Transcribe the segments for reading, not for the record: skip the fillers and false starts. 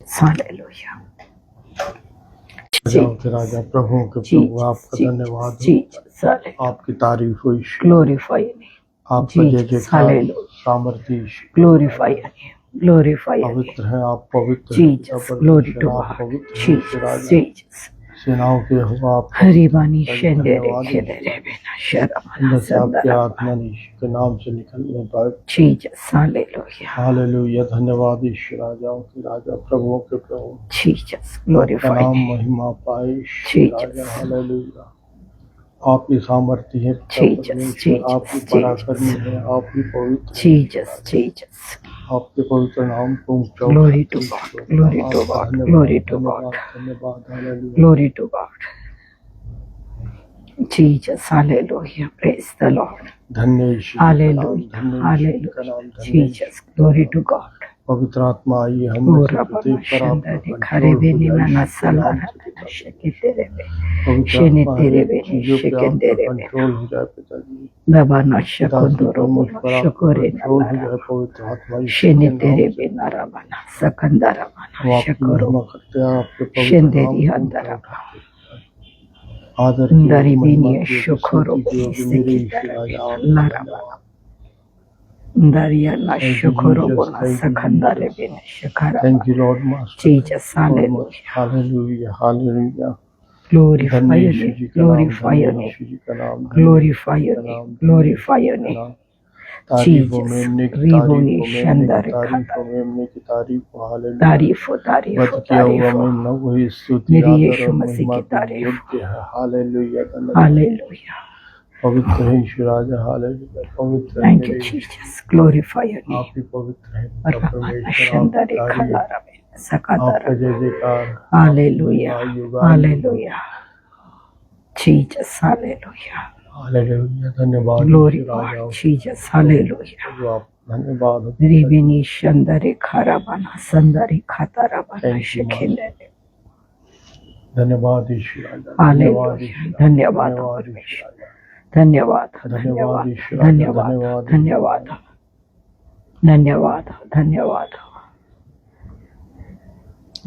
Hallelujah. राजाओं के राजा, प्रभुओं के प्रभु, आपका धन्यवाद हो, आपकी तारीफ हो, ग्लोरीफाई आपका जय जयकार, सामर्थ्य, ग्लोरीफाई ग्लोरीफाई पवित्र है आप, पवित्र Jesus, glory to God, Jesus, सेनाओं के हो आप, हरिबानी शेंदेरे खेदेरे बिना शर्मा आपके आत्मा के नाम से निकलने पाए। Jesus, hallelujah, hallelujah. धन्यवाद ईश्वर, राजाओं के राजा, प्रभुओं के प्रभु, जीसस, ग्लोरीफाई, नाम महिमा पाए राजा। हालेलुया। आपकी सामर्थ्य है, आपकी पराक्रमी है, आपकी पवित्र, जीसस, जीसस, आपके पवित्र नाम को ऊंचा, glory to God, glory to God, glory to God, धन्यवाद, hallelujah, glory to God, Jesus, hallelujah, praise the Lord, धन्य ईश्वर, hallelujah, hallelujah, Jesus, glory to God. पवित्र आत्मा आइए हम Dariana Shokorobona Sakandare Bene Shakara. Thank you, Lord Master. Jesus, hallelujah. Hallelujah, hallelujah. Glorify your name, glorify your name, glorify your name, glorify your name. Jesus, Rivoni Shandare तारीफो तारीफो तारीफो मेरी यीशु मसीह की तारीफ। Hallelujah, hallelujah, पवित्र है ईश्वर राजा। Hallelujah, पवित्र। Thank you Jesus, glorify your name. आप ही पवित्र हैं, आपका जय जयकार। Hallelujah, hallelujah, Jesus, hallelujah, hallelujah. धन्यवाद ग्लोरी गॉड, जीसस, हालेलुया। धन्यवाद। रिबिनी शंदरे खाराबाना संदरे खाताराबाना शिखेले। धन्यवाद ईश्वर राजा। हालेलुया, धन्यवाद परमेश्वर, धन्यवाद, धन्यवाद, धन्यवाद, धन्यवाद, धन्यवाद, धन्यवाद,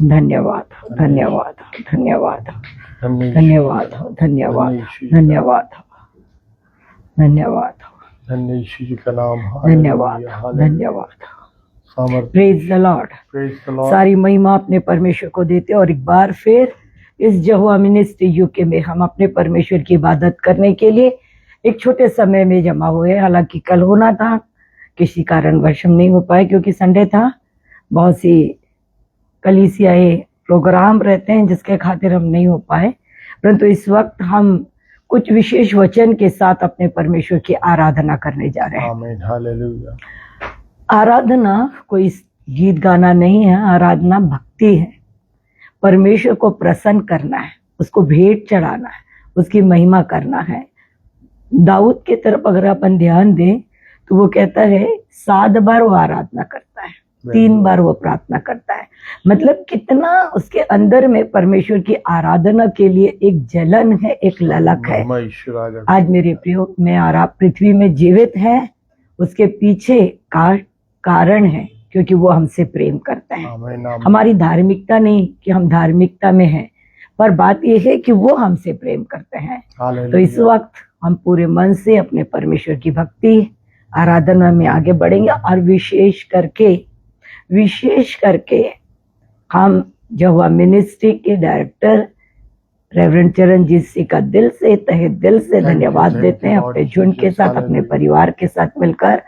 धन्यवाद, धन्यवाद, धन्यवाद, धन्यवाद, धन्यवाद, धन्यवाद, धन्यवाद, धन्य ईश्वर जी का नाम। धन्यवाद, धन्यवाद। Praise the Lord. सारी महिमा अपने परमेश्वर को देते और एक बार फिर इस यहोवा मिनिस्ट्री यूके में हम अपने परमेश्वर की इबादत करने के लिए एक छोटे समय में जमा हुए। हालांकि कल होना था, किसी कारणवश हम नहीं हो पाए क्योंकि संडे था। बहुत सी कलीसियाए प्रोग्राम रहते हैं जिसके खातिर हम नहीं हो पाए, परंतु इस वक्त हम कुछ विशेष वचन के साथ अपने परमेश्वर की आराधना करने जा रहे हैं। आमीन, हालेलुया। आराधना कोई गीत गाना नहीं है, आराधना भक्ति है। परमेश्वर को प्रसन्न करना है, उसको भेंट चढ़ाना है, उसकी महिमा करना है। दाऊद के तरफ अगर अपन ध्यान दें तो वो कहता है 7 बार वो आराधना करता है, 3 बार वो प्रार्थना करता है। मतलब कितना उसके अंदर में परमेश्वर की आराधना के लिए एक जलन है, एक ललक है। आज मेरे प्रियो में और आप पृथ्वी में जीवित हैं, उसके पीछे का कारण है क्योंकि वो हमसे प्रेम करता है। हमारी धार्मिकता नहीं कि हम धार्मिकता में हैं, पर बात यह है कि वो हमसे प्रेम करते हैं। तो इस वक्त हम पूरे मन से अपने परमेश्वर की भक्ति आराधना में आगे बढ़ेंगे और विशेष करके हम यहोवा मिनिस्ट्री के डायरेक्टर रेवरेंड चरणजीत सिंह का दिल से, तहे दिल से धन्यवाद देते हैं। अपने झुंड के साथ, अपने परिवार के साथ मिलकर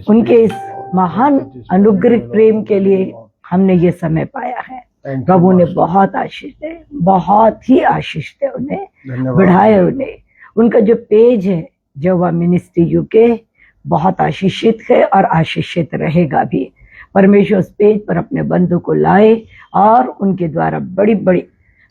उनके इस महान अनुग्रह प्रेम के लिए हमने ये समय पाया है। प्रभु ने बहुत आशीष दे, बहुत ही आशीष दे, उन्हें बढ़ाए। उन्हें उनका जो पेज है यहोवा मिनिस्ट्री यूके बहुत आशीषित है और आशीषित रहेगा भी। परमेश्वर उस पेज पर अपने बंधु को लाए और उनके द्वारा बड़ी बड़ी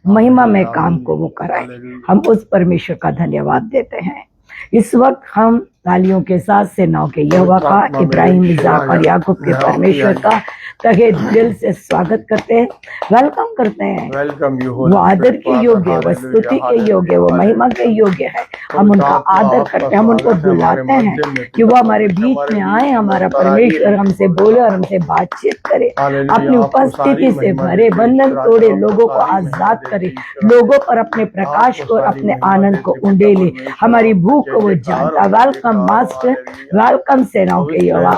महिमा में काम को वो कराए। हम उस परमेश्वर का धन्यवाद देते हैं। इस वक्त हम तालियों के साथ सेनाओं के यहोवा का, इब्राहिम, इसाक और याकूब के परमेश्वर का तहे दिल से स्वागत करते हैं, वेलकम करते हैं। वेलकम यू, वो आदर के योग्य, वो स्तुति के योग्य, वो महिमा के योग्य है। हम उनका आदर करते हैं, हम उनको बुलाते हैं कि वो हमारे बीच में आए, हमारा परमेश्वर हमसे बोले और हमसे बातचीत करे, अपनी उपस्थिति से भरे, बंधन तोड़े, लोगों को आजाद करे, लोगों पर अपने प्रकाश को और अपने आनंद को उंडेले, हमारी भूख को वो जानता। वेलकम मास्टर, वेलकम सेनाओं के यहोवा,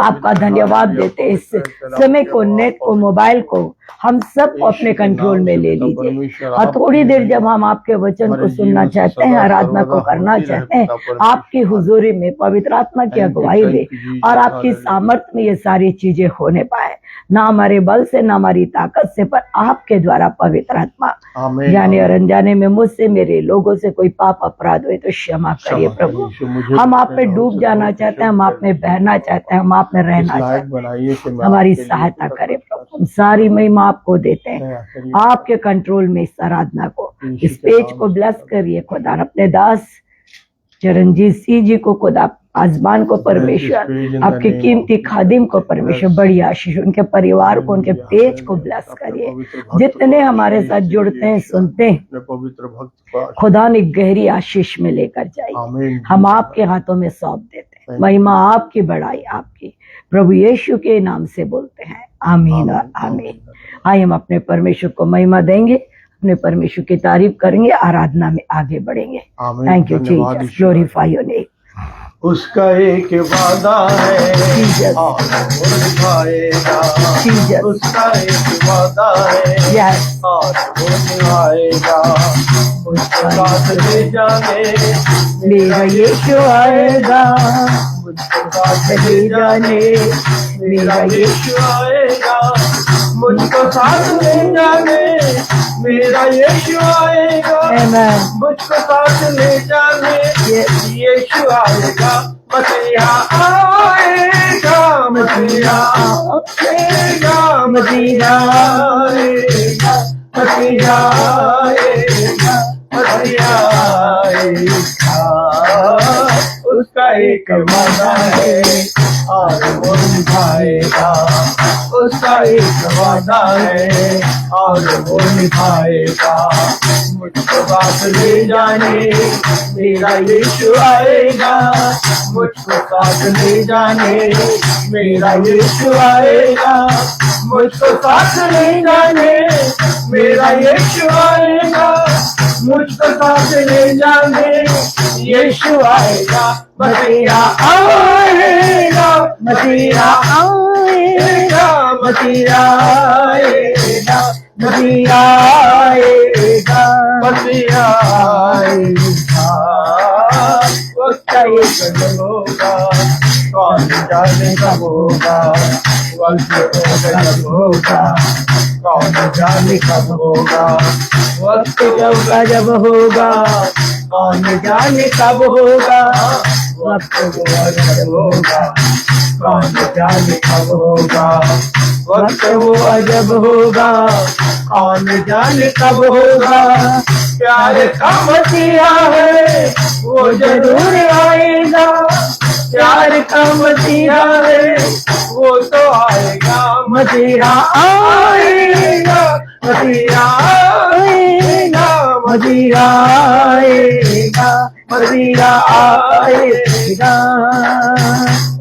आपका धन्यवाद देते हैं। इस समय को, नेट को, मोबाइल को, हम सब को अपने कंट्रोल में ले लीजिए। और थोड़ी देर जब हम आपके वचन को सुनना चाहते हैं, आराधना को करना चाहते हैं, आपकी हुजूरी में, पवित्र आत्मा की अगुवाई में और आपकी सामर्थ्य में ये सारी चीजें होने पाए, ना हमारे बल से, ना हमारी ताकत से, पर आपके द्वारा पवित्र आत्मा। जाने और अनजाने में मुझसे, मेरे लोगों से कोई पाप अपराध हुए तो क्षमा करिए प्रभु। हम आप में डूब जाना चाहते हैं, हम आप में बहना चाहते हैं, हम आप में रहना चाहते हैं, हमारी सहायता करें प्रभु। हम सारी महिमा आपको देते हैं, आपके कंट्रोल में इस आराधना को, इस पेज को ब्लेस करिए खुदा। अपने दास चरणजीत सिंह जी को खुदा, आसमान को परमेश्वर, आपके कीमती खादिम को परमेश्वर बड़ी आशीष, उनके परिवार को, उनके पेज को ब्लेस करिए। जितने हमारे साथ जुड़ते हैं, सुनते हैं, खुदा ने गहरी आशीष में लेकर जाइए। हम आपके हाथों में सौंप देते हैं, महिमा आपकी, बड़ाई आपकी, प्रभु यीशु के नाम से बोलते हैं, आमीन और आमीन। आइए हम अपने परमेश्वर को महिमा देंगे, अपने परमेश्वर की तारीफ करेंगे, आराधना में आगे बढ़ेंगे। Thank you Jesus, glorify your name. उसका एक वादा है और वो निभाएगा, उसका एक वादा है और वो निभाएगा। उसका साथ ले जाने मेरा यीशु आएगा, मुझको साथ ले जाने मेरा यीशु आएगा, मुझको साथ ले जाने मेरा यीशु आएगा, मुझको साथ ले जाने यीशु आएगा। मसीहा आएगा, मसीहा आएगा, मसीहा आएगा, मसीहा आएगा, मसीहा आएगा। उसका एक वादा है और वो निभाएगा, उसका एक वादा है और वो निभाएगा। मुझको साथ ले जाने मेरा यीशु आएगा, मुझको साथ ले जाने मेरा यीशु आएगा, मुझको साथ ले जाने मेरा यीशु आएगा, मुझको साथ ले जाने यीशु आएगा। मसीहा आएगा, मसीहा आएगा, मसीहा आएगा, मसीहा आएगा, मसीहा आएगा। उसका एक दिन होगा, कौन जाने कब होगा, वक्त कब होगा, कौन जाने कब होगा, वक्त जब होगा, कौन जाने कब होगा, वक्त जब होगा, कौन जाने कब होगा, वक्त वो अजब होगा, कौन जाने कब होगा। प्यार का मसीहा है वो जरूर आएगा, प्यार का मसीहा है वो तो आएगा। मसीहा आएगा, मसीहा आएगा, मसीहा आएगा, मसीहा आएगा।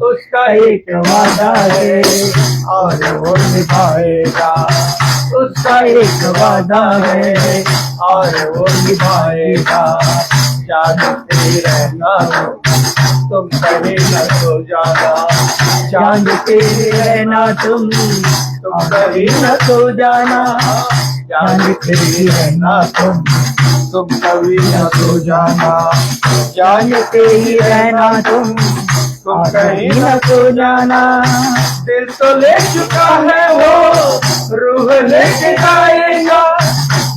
उसका एक वादा है और वो निभाएगा, उसका एक वादा है और वो निभाएगा। जानते रहना तुम कहीं न सो जाना, जानते रहना तुम कहीं न सो जाना, जानते रहना तुम कभी न सो जाना, जानते ही रहना तुम कहीं न सो जाना। दिल तो ले चुका है वो, रूह लेके आएगा,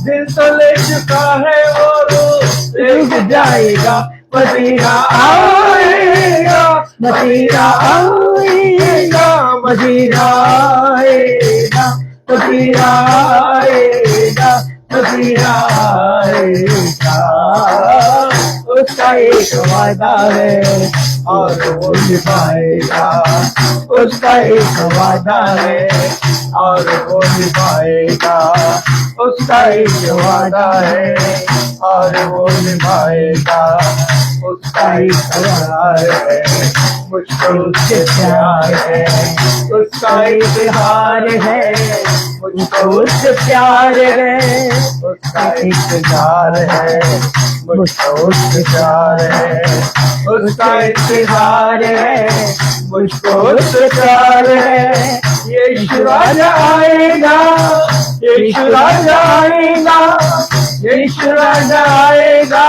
दिल तो ले चुका है वो, रूह लेके जाएगा। मसीहा आएगा, मसीहा आएगा, मसीहा आएगा, मसीहा आएगा, मसीहा आएगा। उसका एक वादा है और वो निभाएगा, उसका एक वादा है और वो निभाएगा, उसका एक वादा है और वो निभाएगा, उसका एक प्यार है, मुझको उससे प्यार है, उसका इजहार है, मुझको उससे प्यार है, उसका इजहार है, मुझको उससे प्यार है, उसका इजहार है, मुझको उससे प्यार है। यीशु राजा आएगा, यीशु राजा आएगा, यीशु राजा आएगा,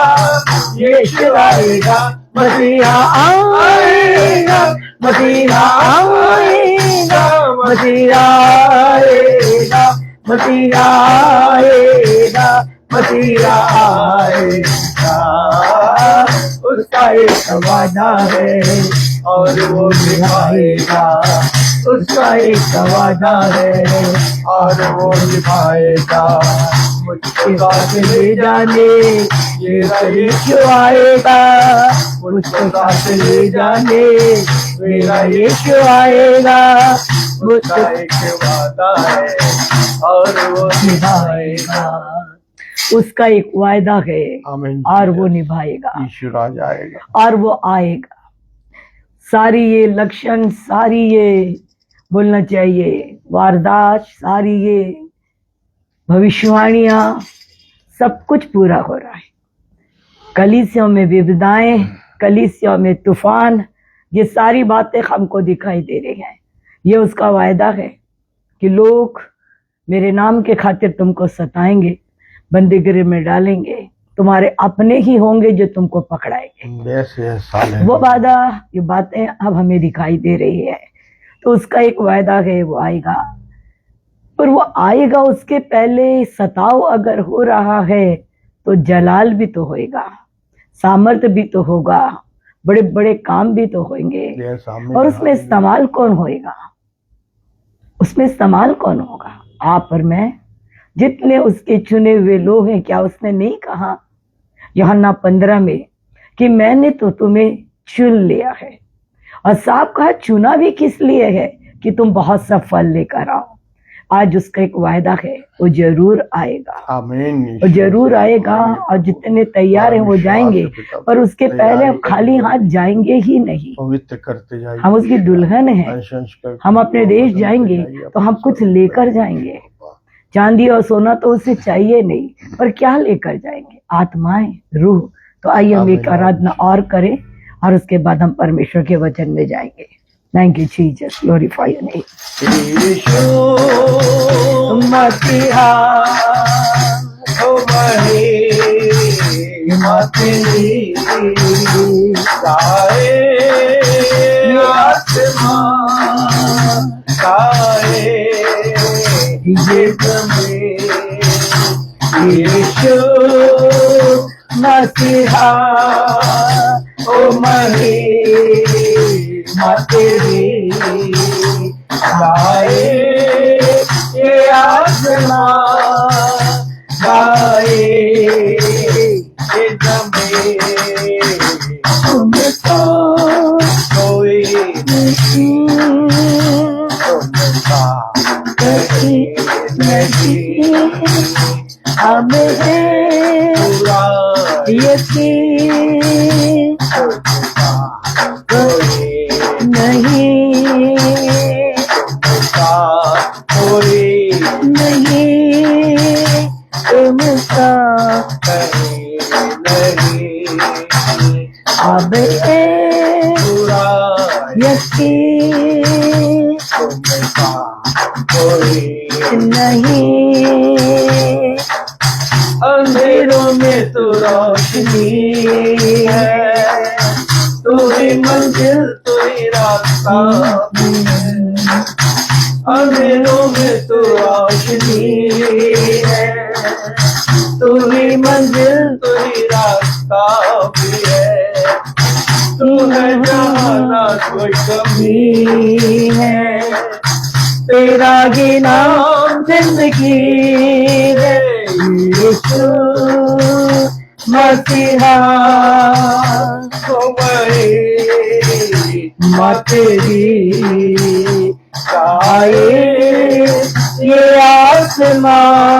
यीशु आएगा, मसीहा आएगा, मसीहा आएगा, मसीहा आएगा, मसीहा आएगा, मसीहा आएगा, उसका एक वादा है और वो निभाएगा, उसका एक वादा है और वो निभाएगा। मुझको साथ ले जाने ये यीशु आएगा, मुझको साथ ले जाने मेरा यीशु आएगा, मुझको एक वादा है और वो निभाएगा, उसका एक वायदा है और वो निभाएगा। यीशु राजा आएगा और वो आएगा। सारी ये लक्षण, सारी ये बोलना चाहिए वारदात, सारी ये भविष्यवाणियां, सब कुछ पूरा हो रहा है। कलीसियों में विविधताएं, कलीसियों में तूफान, ये सारी बातें हमको दिखाई दे रही हैं। ये उसका वायदा है कि लोग मेरे नाम के खातिर तुमको सताएंगे, बंदीगृह में डालेंगे, तुम्हारे अपने ही होंगे जो तुमको पकड़ाएंगे। वो वादा, ये बातें अब हमें दिखाई दे रही है। तो उसका एक वायदा है, वो आएगा। पर वो आएगा, उसके पहले सताव अगर हो रहा है तो जलाल भी तो होएगा, सामर्थ्य भी तो होगा, बड़े बड़े काम भी तो होंगे। और उसमें इस्तेमाल कौन होएगा? उसमें इस्तेमाल कौन होगा? आप और मैं, जितने उसके चुने हुए लोग हैं। क्या उसने नहीं कहा यूहन्ना 15 में कि मैंने तो तुम्हें चुन लिया है? और साहब कहा चुना भी किस लिए है? कि तुम बहुत सा फल लेकर आओ। आज उसका एक वायदा है, वो जरूर आएगा, आमीन, वो जरूर आएगा। और जितने तैयार हैं वो जाएंगे, पर उसके पहले हम खाली हाथ जाएंगे ही नहीं। पवित्र करते जाइए, हम उसकी दुल्हन हैं। हम अपने देश जाएंगे तो हम कुछ लेकर जाएंगे। चांदी और सोना तो उसे चाहिए नहीं, पर क्या लेकर जाएंगे? आत्माएं, रूह। तो आइए हम एक आराधना और करें और उसके बाद हम परमेश्वर के वचन में जाएंगे। Thank you Jesus, glorify your name. यीशु मसीहा ओ महिमा तेरी गाए आत्मा गाए ये गमे। यीशु मसीहा ओ महिमा तेरी गाए ये आत्मा गाए ये गमे। तुमको कोई नहीं, तुमका कहीं नहीं, हमें है पूरा यकीन। तुमका कोई नहीं, तुमका कोई नहीं, तुमका कहीं नहीं, अब है पूरा यकीन। तुमका कोई नहीं, अंधेरों में तो रोशनी है, तू ही मंजिल तू ही रास्ता है। अंधेरों में तो रोशनी है, तू ही मंजिल तू ही रास्ता भी है। तू है जहाँ ना कोई कमी है, तेरा ही नाम जिंदगी है। यीशु मसीहा तो मैं माँ तेरी गाए ये आसमान,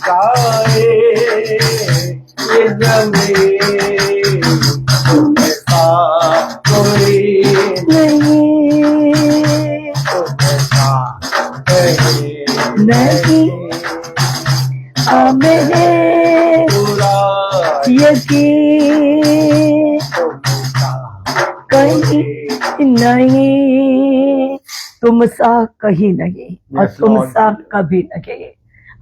गाए ये जमीन, तुम ऐसा कोई नहीं तुम ऐसा कहीं नहीं, हमें है पूरा यकीन तुम ऐसा कहीं नहीं, तुम सा कहीं नहीं और Yes, तुम Lord. सा कभी नहीं।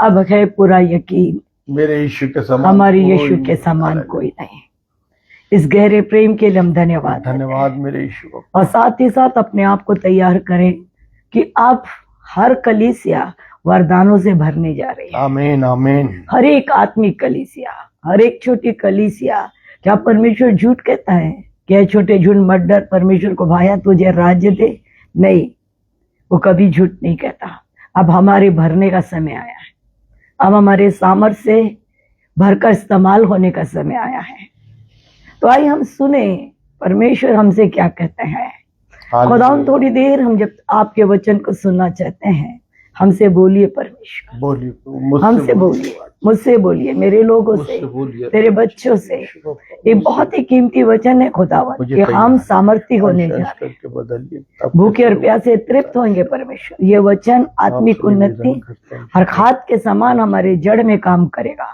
अब है पूरा यकीन, मेरे यीशु के समान हमारे कोई यीशु के समान कोई नहीं। इस गहरे प्रेम के लिए हम धन्यवाद देते हैं। धन्यवाद मेरे यीशु को। और साथ ही साथ अपने आप को तैयार करें कि आप हर कलीसिया वरदानों से भरने जा रही है। आमीन आमीन। हर एक आत्मिक कलीसिया, हर एक छोटी कलीसिया। क्या परमेश्वर झूठ कहता है? क्या छोटे झूठ मत डर, परमेश्वर को भाया तुझे राज्य दे? नहीं, वो कभी झूठ नहीं कहता। अब हमारे भरने का समय आया है, अब हमारे सामर्थ्य से भरकर इस्तेमाल होने का समय आया है। तो आइए हम सुने परमेश्वर हमसे क्या कहते हैं। खुदावंद थोड़ी देर हम जब आपके वचन को सुनना चाहते हैं, हमसे बोलिए परमेश्वर, बोलिए, हमसे बोलिए, मुझसे बोलिए, मेरे लोगों से, तेरे बच्चों से। ये बहुत ही कीमती वचन है खुदावंद कि हम सामर्थ्य होने जा रहे हैं, भूखे और प्यासे तृप्त होंगे परमेश्वर। ये वचन आत्मिक उन्नति हर खाद के समान हमारे जड़ में काम करेगा।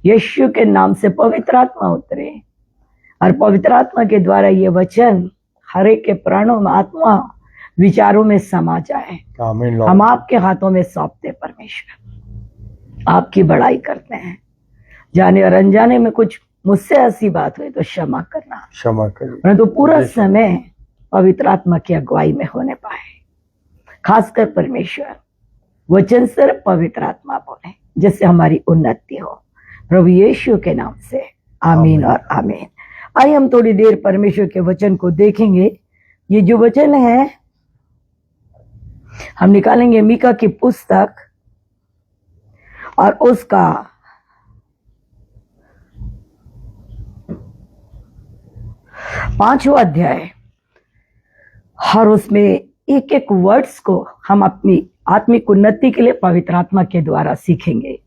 यीशु के नाम से पवित्र आत्मा उतरे और पवित्र आत्मा के द्वारा ये वचन हर एक के प्राणों में, आत्मा, विचारों में समा जाए। हम आपके हाथों में सौंपते परमेश्वर, आपकी बड़ाई करते हैं। जाने और अनजाने में कुछ मुझसे ऐसी बात हुई तो क्षमा करना, क्षमा करिए। परंतु पूरा समय पवित्र आत्मा की अगुवाई में होने पाए। खासकर परमेश्वर वचन सिर्फ पवित्र आत्मा बोले, जिससे हमारी उन्नति हो। प्रभु यीशु के नाम से आमीन और आमीन। आइए हम थोड़ी देर परमेश्वर के वचन को देखेंगे। ये जो वचन है हम निकालेंगे मीका की पुस्तक और उसका 5वां अध्याय, और उसमें एक एक वर्ड्स को हम अपनी आत्मिक उन्नति के लिए पवित्र आत्मा के द्वारा सीखेंगे।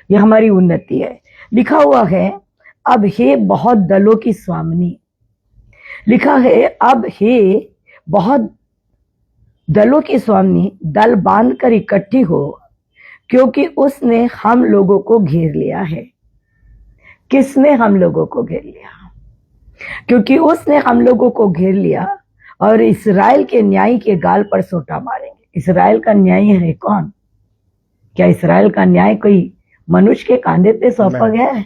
यह हमारी उन्नति है। लिखा हुआ है, अब हे बहुत दलों की स्वामिनी। लिखा है, अब हे बहुत दलों की स्वामिनी, दल बांध कर इकट्ठी हो, क्योंकि उसने हम लोगों को घेर लिया है। किसने हम लोगों को घेर लिया? क्योंकि उसने हम लोगों को घेर लिया और इस्राएल के न्याय के गाल पर सोटा मारेंगे। इस्राएल का न्याय है कौन? क्या इस्राएल का न्याय कोई मनुष्य के कांधे पे सौंपा गया है?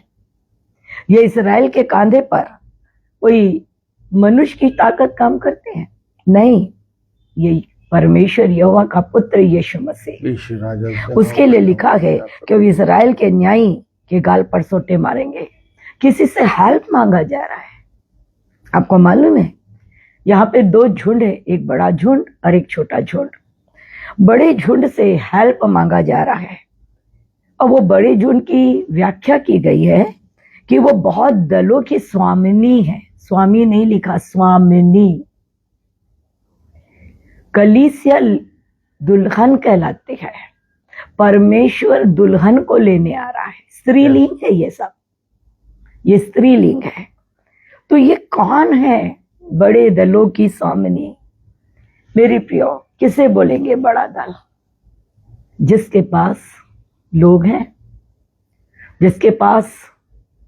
ये इस्राएल के कांधे पर कोई मनुष्य की ताकत काम करते हैं? नहीं, ये परमेश्वर यहोवा का पुत्र यीशु मसीह, उसके लिए लिखा है कि वो इस्राएल के न्याय के गाल पर सोटे मारेंगे। किसी से हेल्प मांगा जा रहा है। आपको मालूम है, यहाँ पे दो झुंड है, एक बड़ा झुंड और एक छोटा झुंड। बड़े झुंड से हेल्प मांगा जा रहा है और वो बड़े झुंड की व्याख्या की गई है कि वो बहुत दलों की स्वामिनी है। स्वामी नहीं लिखा, स्वामिनी। कलीसिया दुल्हन कहलाती है। परमेश्वर दुल्हन को लेने आ रहा है। स्त्रीलिंग है ये सब, ये स्त्रीलिंग है। तो ये कौन है बड़े दलों की स्वामिनी? मेरी प्रियो, किसे बोलेंगे बड़ा दल? जिसके पास लोग हैं, जिसके पास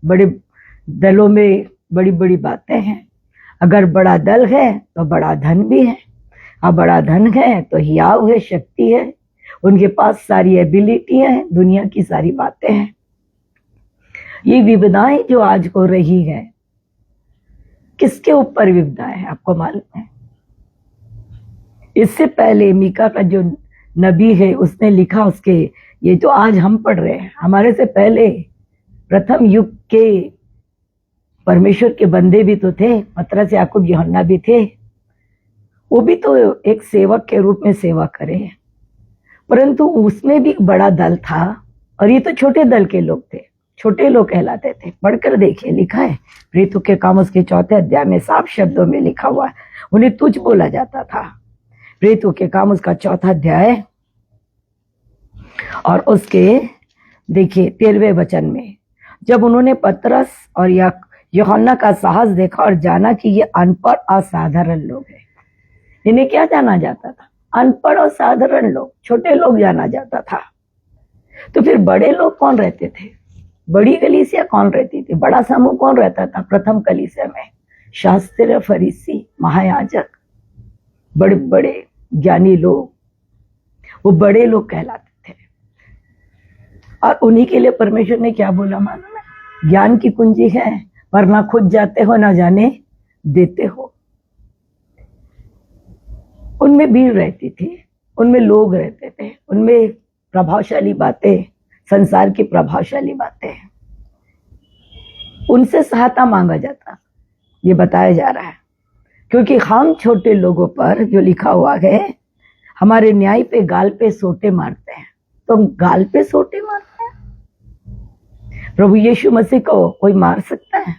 बड़े दलों में बड़ी बड़ी बातें हैं। अगर बड़ा दल है तो बड़ा धन भी है, और बड़ा धन है तो हियाव है, शक्ति है, उनके पास सारी एबिलिटी है, दुनिया की सारी बातें हैं। ये विविधताएं जो आज हो रही है, किसके ऊपर विविधताएं है आपको मालूम है? इससे पहले मीका का जो नबी है उसने लिखा, उसके ये जो आज हम पढ़ रहे हैं, हमारे से पहले प्रथम युग के परमेश्वर के बंदे भी तो थे। पतरस, याकूब, यूहन्ना भी थे। वो भी तो एक सेवक के रूप में सेवा करे, परंतु उसमें भी बड़ा दल था और ये तो छोटे दल के लोग थे। छोटे लोग कहलाते थे। पढ़कर देखिए, लिखा है प्रेतों के काम उसके 4 अध्याय में साफ शब्दों में लिखा हुआ है। उन्हें तुच्छ बोला जाता था। प्रेतों के काम उसका 4 अध्याय और उसके देखिए 13वें वचन में, जब उन्होंने पतरस और यूहन्ना का साहस देखा और जाना कि ये अनपढ़ असाधारण लोग हैं। इन्हें क्या जाना जाता था? अनपढ़ और साधारण लोग, छोटे लोग जाना जाता था। तो फिर बड़े लोग कौन रहते थे? बड़ी कलीसिया कौन रहती थी? बड़ा समूह कौन रहता था प्रथम कलीसिया में? शास्त्री, फरीसी, महायाजक, बड़े बड़े ज्ञानी लोग, वो बड़े लोग कहलाते थे। और उन्हीं के लिए परमेश्वर ने क्या बोला मालूम है? ज्ञान की कुंजी है, पर ना खुद जाते हो ना जाने देते हो। उनमें भीड़ रहती थी, उनमें लोग रहते थे, उनमें प्रभावशाली बातें, संसार की प्रभावशाली बातें, उनसे सहायता मांगा जाता, ये बताया जा रहा है। क्योंकि हम छोटे लोगों पर जो लिखा हुआ है, हमारे न्याय पे गाल पे सोटे मारते हैं। तो हम गाल पे सोटे मारते हैं? प्रभु यीशु मसीह को कोई मार सकता है?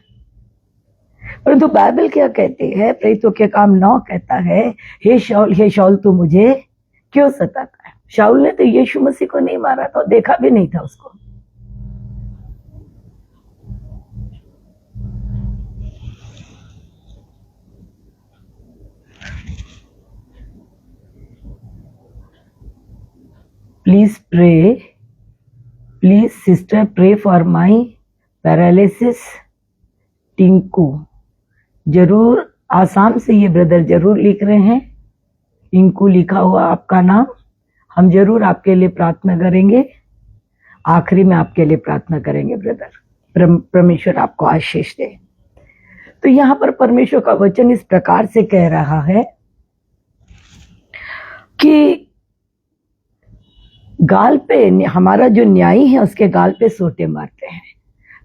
परंतु बाइबल क्या कहती है? प्रेरितों के काम 9 कहता है, हे शाऊल तू मुझे क्यों सताता है? शाऊल ने तो यीशु मसीह को नहीं मारा था, देखा भी नहीं था उसको। Please sister pray for my paralysis Tinku. जरूर आसाम से ये ब्रदर जरूर लिख रहे हैं, टिंकू लिखा हुआ आपका नाम। हम जरूर आपके लिए प्रार्थना करेंगे। आखिरी में आपके लिए प्रार्थना करेंगे ब्रदर। परमेश्वर आपको आशीष दे। तो यहाँ पर परमेश्वर का वचन इस प्रकार से कह रहा है कि गाल पे हमारा जो न्यायी है उसके गाल पे सोटे मारते हैं।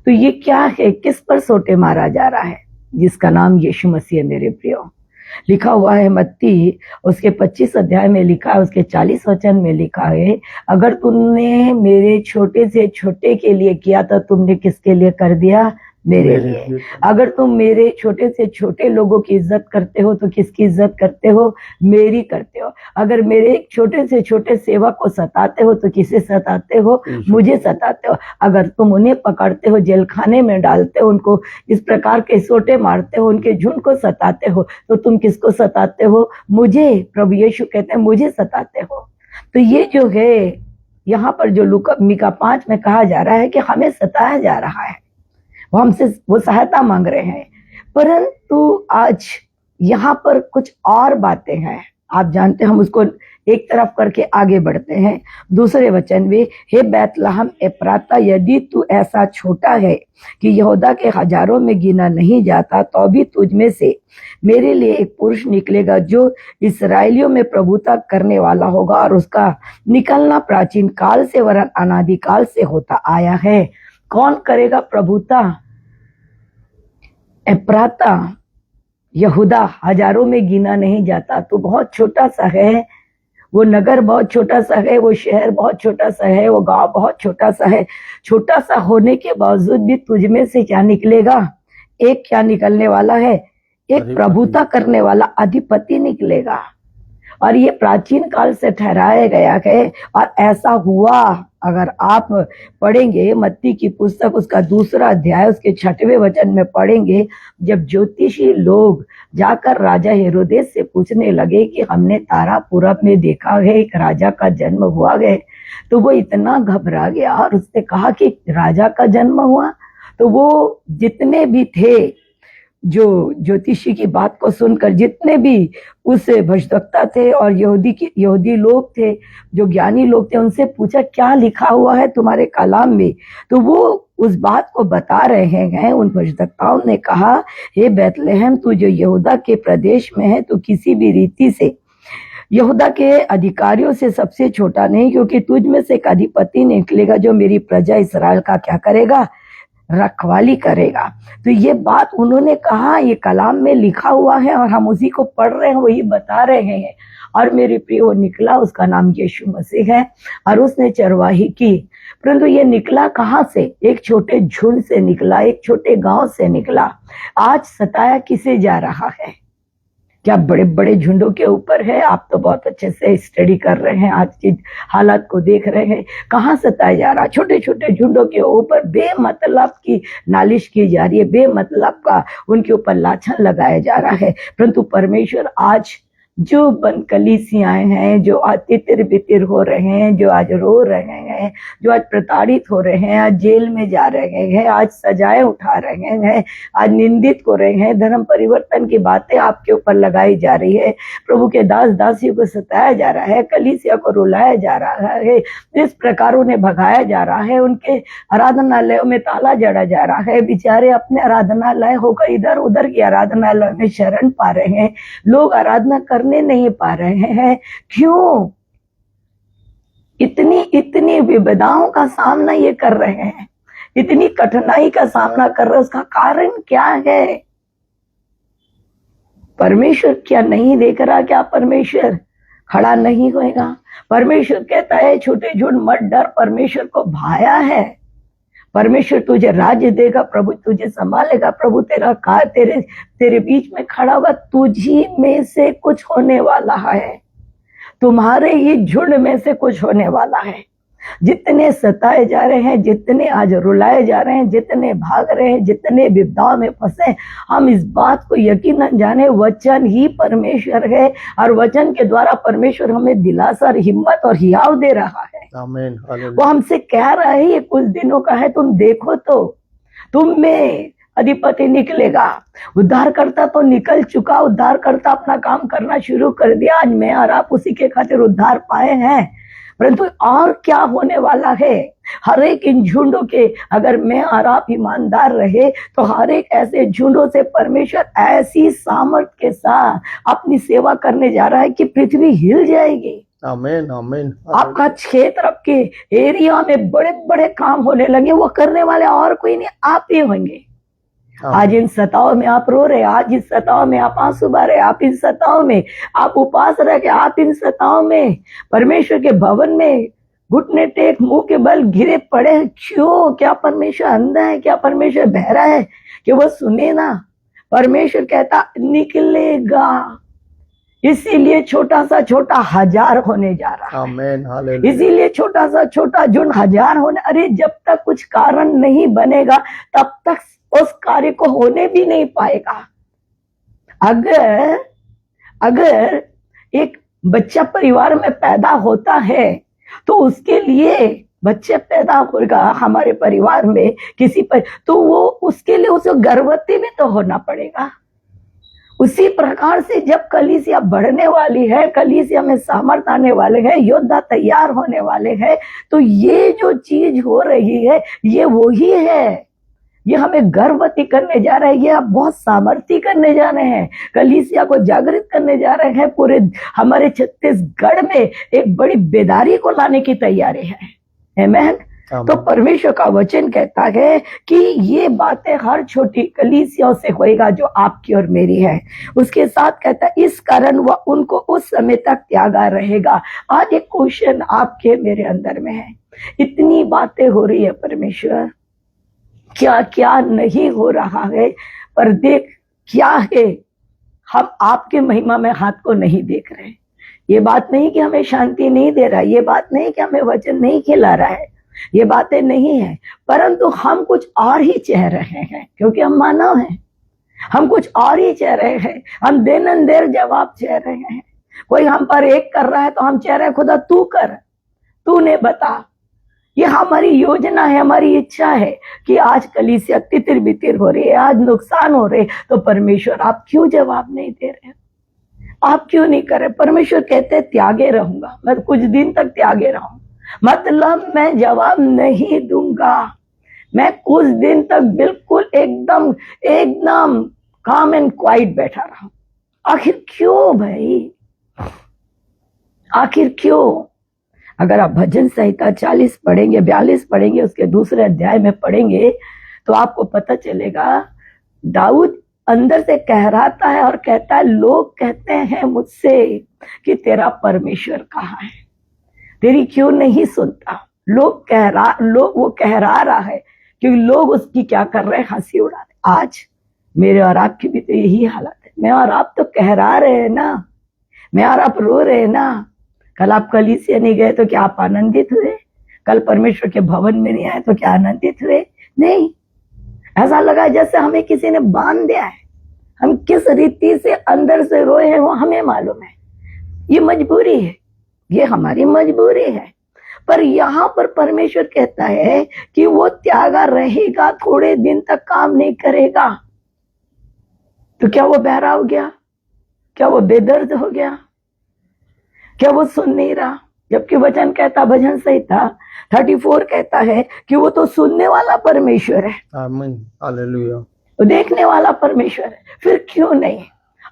तो ये क्या है? किस पर सोटे मारा जा रहा है? जिसका नाम यीशु मसीह है मेरे प्रियो। लिखा हुआ है मत्ती उसके 25 अध्याय में लिखा है, उसके 40 वचन में लिखा है, अगर तुमने मेरे छोटे से छोटे के लिए किया तो तुमने किसके लिए कर दिया? मेरे लिए। अगर तुम मेरे छोटे से छोटे लोगों की इज्जत करते हो तो किसकी इज्जत करते हो? मेरी करते हो। अगर मेरे छोटे से छोटे सेवक को सताते हो तो किसे सताते हो? मुझे सताते हो। अगर तुम उन्हें पकड़ते हो, जेल खाने में डालते हो, उनको इस प्रकार के सोटे मारते हो, उनके झुंड को सताते हो, तो तुम किसको सताते हो? मुझे। प्रभु यीशु कहते हैं मुझे सताते हो। तो ये जो है यहाँ पर जो मीका 5 में कहा जा रहा है कि हमें सताया जा रहा है, वो हमसे वो सहायता मांग रहे हैं। परंतु आज यहाँ पर कुछ और बातें हैं। आप जानते हैं, हम उसको एक तरफ करके आगे बढ़ते हैं। दूसरे वचन में, हे बैतलहम एप्राता, यदि तू ऐसा छोटा है कि यहूदा के हजारों में गिना नहीं जाता, तो भी तुझ में से मेरे लिए एक पुरुष निकलेगा जो इस्राएलियों में प्रभुता करने वाला होगा, और उसका निकलना प्राचीन काल से वरन अनादिकाल से होता आया है। कौन करेगा प्रभुता? एप्राता, यहूदा हजारों में गिना नहीं जाता, तो बहुत छोटा सा है। वो नगर बहुत छोटा सा है, वो शहर बहुत छोटा सा है, वो गांव बहुत छोटा सा है। छोटा सा होने के बावजूद भी तुझ में से क्या निकलेगा? एक क्या निकलने वाला है? एक प्रभुता करने वाला अधिपति निकलेगा। और ये प्राचीन काल से ठहराया गया है, और ऐसा हुआ। अगर आप पढ़ेंगे मत्ती की पुस्तक उसका 2 अध्याय उसके 6वें वचन में पढ़ेंगे, जब ज्योतिषी लोग जाकर राजा हेरोदेस से पूछने लगे कि हमने तारा पूरब में देखा है एक राजा का जन्म हुआ है, तो वो इतना घबरा गया और उसने कहा कि राजा का जन्म हुआ। तो वो जितने भी थे जो ज्योतिषी की बात को सुनकर, जितने भी उस भविष्यवक्ता थे और यहूदी लोग थे, जो ज्ञानी लोग थे, उनसे पूछा क्या लिखा हुआ है तुम्हारे कलाम में? तो वो उस बात को बता रहे हैं। उन भविष्यवक्ताओं ने कहा, हे बैतलहम, तू जो यहूदा के प्रदेश में है, तो किसी भी रीति से यहूदा के अधिकारियों से सबसे छोटा नहीं, क्योंकि तुझ में से एक अधिपति निकलेगा जो मेरी प्रजा इस्राएल का क्या करेगा? रखवाली करेगा। तो ये बात उन्होंने कहा, ये कलाम में लिखा हुआ है और हम उसी को पढ़ रहे हैं, वही बता रहे हैं। और मेरे प्रिय वो निकला, उसका नाम यीशु मसीह है और उसने चरवाही की। परंतु ये निकला कहाँ से? एक छोटे झुंड से निकला, एक छोटे गांव से निकला। आज सताया किसे जा रहा है? क्या बड़े बड़े झुंडों के ऊपर है? आप तो बहुत अच्छे से स्टडी कर रहे हैं, आज की हालात को देख रहे हैं। कहाँ सताया जा रहा? छोटे छोटे झुंडों के ऊपर बेमतलब की नालिश की जा रही है, बेमतलब का उनके ऊपर लाछन लगाया जा रहा है। परंतु परमेश्वर आज जो बंद कलीसियाएं हैं, जो आज तितिर बितिर हो रहे हैं, जो आज रो रहे हैं, जो आज प्रताड़ित हो रहे हैं, आज जेल में जा रहे हैं, आज सजाएं उठा रहे हैं, आज निंदित हो रहे हैं, धर्म परिवर्तन की बातें आपके ऊपर लगाई जा रही है, प्रभु के दास दासियों को सताया जा रहा है, कलीसिया को रुलाया जा रहा है, इस प्रकार उन्हें भगाया जा रहा है, उनके आराधनालयों में ताला जड़ा जा रहा है। बेचारे अपने आराधनालय होकर इधर उधर की आराधनालय में शरण पा रहे हैं, लोग आराधना करने नहीं पा रहे हैं। क्यों? इतनी विपदाओं का सामना ये कर रहे हैं, इतनी कठिनाई का सामना कर रहे हैं। उसका कारण क्या है? परमेश्वर क्या नहीं देख रहा? क्या परमेश्वर खड़ा नहीं होएगा? परमेश्वर कहता है छोटे झुंड मत डर, परमेश्वर को भाया है, परमेश्वर तुझे राज्य देगा, प्रभु तुझे संभालेगा, प्रभु तेरे बीच में खड़ा होगा, तुझी में से कुछ होने वाला है, तुम्हारे ही झुंड में से कुछ होने वाला है। जितने सताए जा रहे हैं, जितने आज रुलाए जा रहे हैं, जितने भाग रहे हैं, जितने विपदाओं में फंसे, हम इस बात को यकीनन जाने वचन ही परमेश्वर है और वचन के द्वारा परमेश्वर हमें दिलासा और हिम्मत और हियाव दे रहा है। आमीन। वो हमसे कह रहा है ये कुछ दिनों का है, तुम देखो तो तुम में अधिपति निकलेगा। उद्धारकर्ता तो निकल चुका, उद्धारकर्ता अपना काम करना शुरू कर दिया। आज मैं और आप उसी के खातिर उद्धार पाए हैं, परंतु और क्या होने वाला है? हर एक इन झुंडों के, अगर मैं और आप ईमानदार रहे तो हर एक ऐसे झुंडों से परमेश्वर ऐसी सामर्थ के साथ अपनी सेवा करने जा रहा है कि पृथ्वी हिल जाएगी। आमीन आमीन। आपका क्षेत्र, आपके एरिया में बड़े बड़े काम होने लगे, वो करने वाले और कोई नहीं, आप ही होंगे। आज इन सताओं में आप रो रहे, आज इस सताओं में आप आंसू बहा रहे, आप इन सताओं में आप उपास रह के, आप इन सताओं में परमेश्वर के भवन में घुटने टेक मुंह के बल गिरे पड़े। क्यों? क्या परमेश्वर अंधा है? क्या परमेश्वर बहरा है कि वो सुने ना? परमेश्वर कहता निकलेगा। इसीलिए छोटा सा छोटा हजार होने जा रहा है। आमीन हालेलुया। इसीलिए छोटा सा छोटा झुंड हजार होने। अरे जब तक कुछ कारण नहीं बनेगा तब तक उस कार्य को होने भी नहीं पाएगा। अगर एक बच्चा परिवार में पैदा होता है तो उसके लिए बच्चे पैदा होगा हमारे परिवार में किसी पर, तो वो उसके लिए उसे गर्भवती भी तो होना पड़ेगा। उसी प्रकार से जब कलीसिया बढ़ने वाली है, कलीसिया में सामर्थ आने वाले हैं, योद्धा तैयार होने वाले हैं, तो ये जो चीज हो रही है ये वही है। ये हमें गर्भवती करने जा रहे हैं, ये आप बहुत सामर्थी करने जा रहे हैं, कलीसिया को जागृत करने जा रहे हैं। पूरे हमारे छत्तीसगढ़ में एक बड़ी बेदारी को लाने की तैयारी है। आमीन। तो परमेश्वर का वचन कहता है कि ये बातें हर छोटी कलीसियाओं से होएगा जो आपकी और मेरी है। उसके साथ कहता है इस कारण वह उनको उस समय तक त्यागा रहेगा। आज एक क्वेश्चन आपके मेरे अंदर में है, इतनी बातें हो रही है परमेश्वर, क्या क्या नहीं हो रहा है, पर देख क्या है, हम आपके महिमा में हाथ को नहीं देख रहे। ये बात नहीं कि हमें शांति नहीं दे रहा है, ये बात नहीं कि हमें वचन नहीं खिला रहा है, ये बातें नहीं है, परंतु हम कुछ और ही चाह रहे हैं, क्योंकि हम मानव हैं। हम कुछ और ही चाह रहे हैं, हम देन देर जवाब चाह रहे हैं। कोई हम पर एक कर रहा है तो हम चाह रहे हैं खुदा तू कर, तूने बता। ये हमारी योजना है, हमारी इच्छा है कि आज कलीसिया तितिर बितिर हो रही है, आज नुकसान हो रहे, तो परमेश्वर आप क्यों जवाब नहीं दे रहे? आप क्यों नहीं कर रहे? परमेश्वर कहते त्यागे रहूंगा, मैं कुछ दिन तक त्यागे रहूंगा, मतलब मैं जवाब नहीं दूंगा, मैं कुछ दिन तक बिल्कुल एकदम काम एंड क्वाइट बैठा रहा। आखिर क्यों भाई, आखिर क्यों? अगर आप भजन संहिता 40 पढ़ेंगे, 42 पढ़ेंगे, उसके दूसरे अध्याय में पढ़ेंगे तो आपको पता चलेगा दाऊद अंदर से कहराता है और कहता है, लोग कहते हैं मुझसे कि तेरा परमेश्वर कहाँ है, तेरी क्यों नहीं सुनता। वो कहरा रहा है क्योंकि लोग उसकी क्या कर रहे हैं, हंसी उड़ा रहे। आज मेरे और आपकी भी तो यही हालत है। मैं और आप तो कहरा रहे हैं ना, मैं और आप रो रहे हैं ना। कल आप कलीसिया नहीं गए तो क्या आप आनंदित हुए? कल परमेश्वर के भवन में नहीं आए तो क्या आनंदित हुए? नहीं। ऐसा लगा जैसे हमें किसी ने बांध दिया है। हम किस रीति से अंदर से रोए हैं वो हमें मालूम है। ये मजबूरी है, ये हमारी मजबूरी है। पर यहाँ पर परमेश्वर कहता है कि वो त्यागा रहेगा, थोड़े दिन तक काम नहीं करेगा। तो क्या वो बहरा हो गया? क्या वो बेदर्द हो गया? क्या वो सुन नहीं रहा? जबकि वचन कहता, भजन संहिता 34 कहता है कि वो तो सुनने वाला परमेश्वर है, आमीन, हालेलुया, वो देखने वाला परमेश्वर है। फिर क्यों नहीं?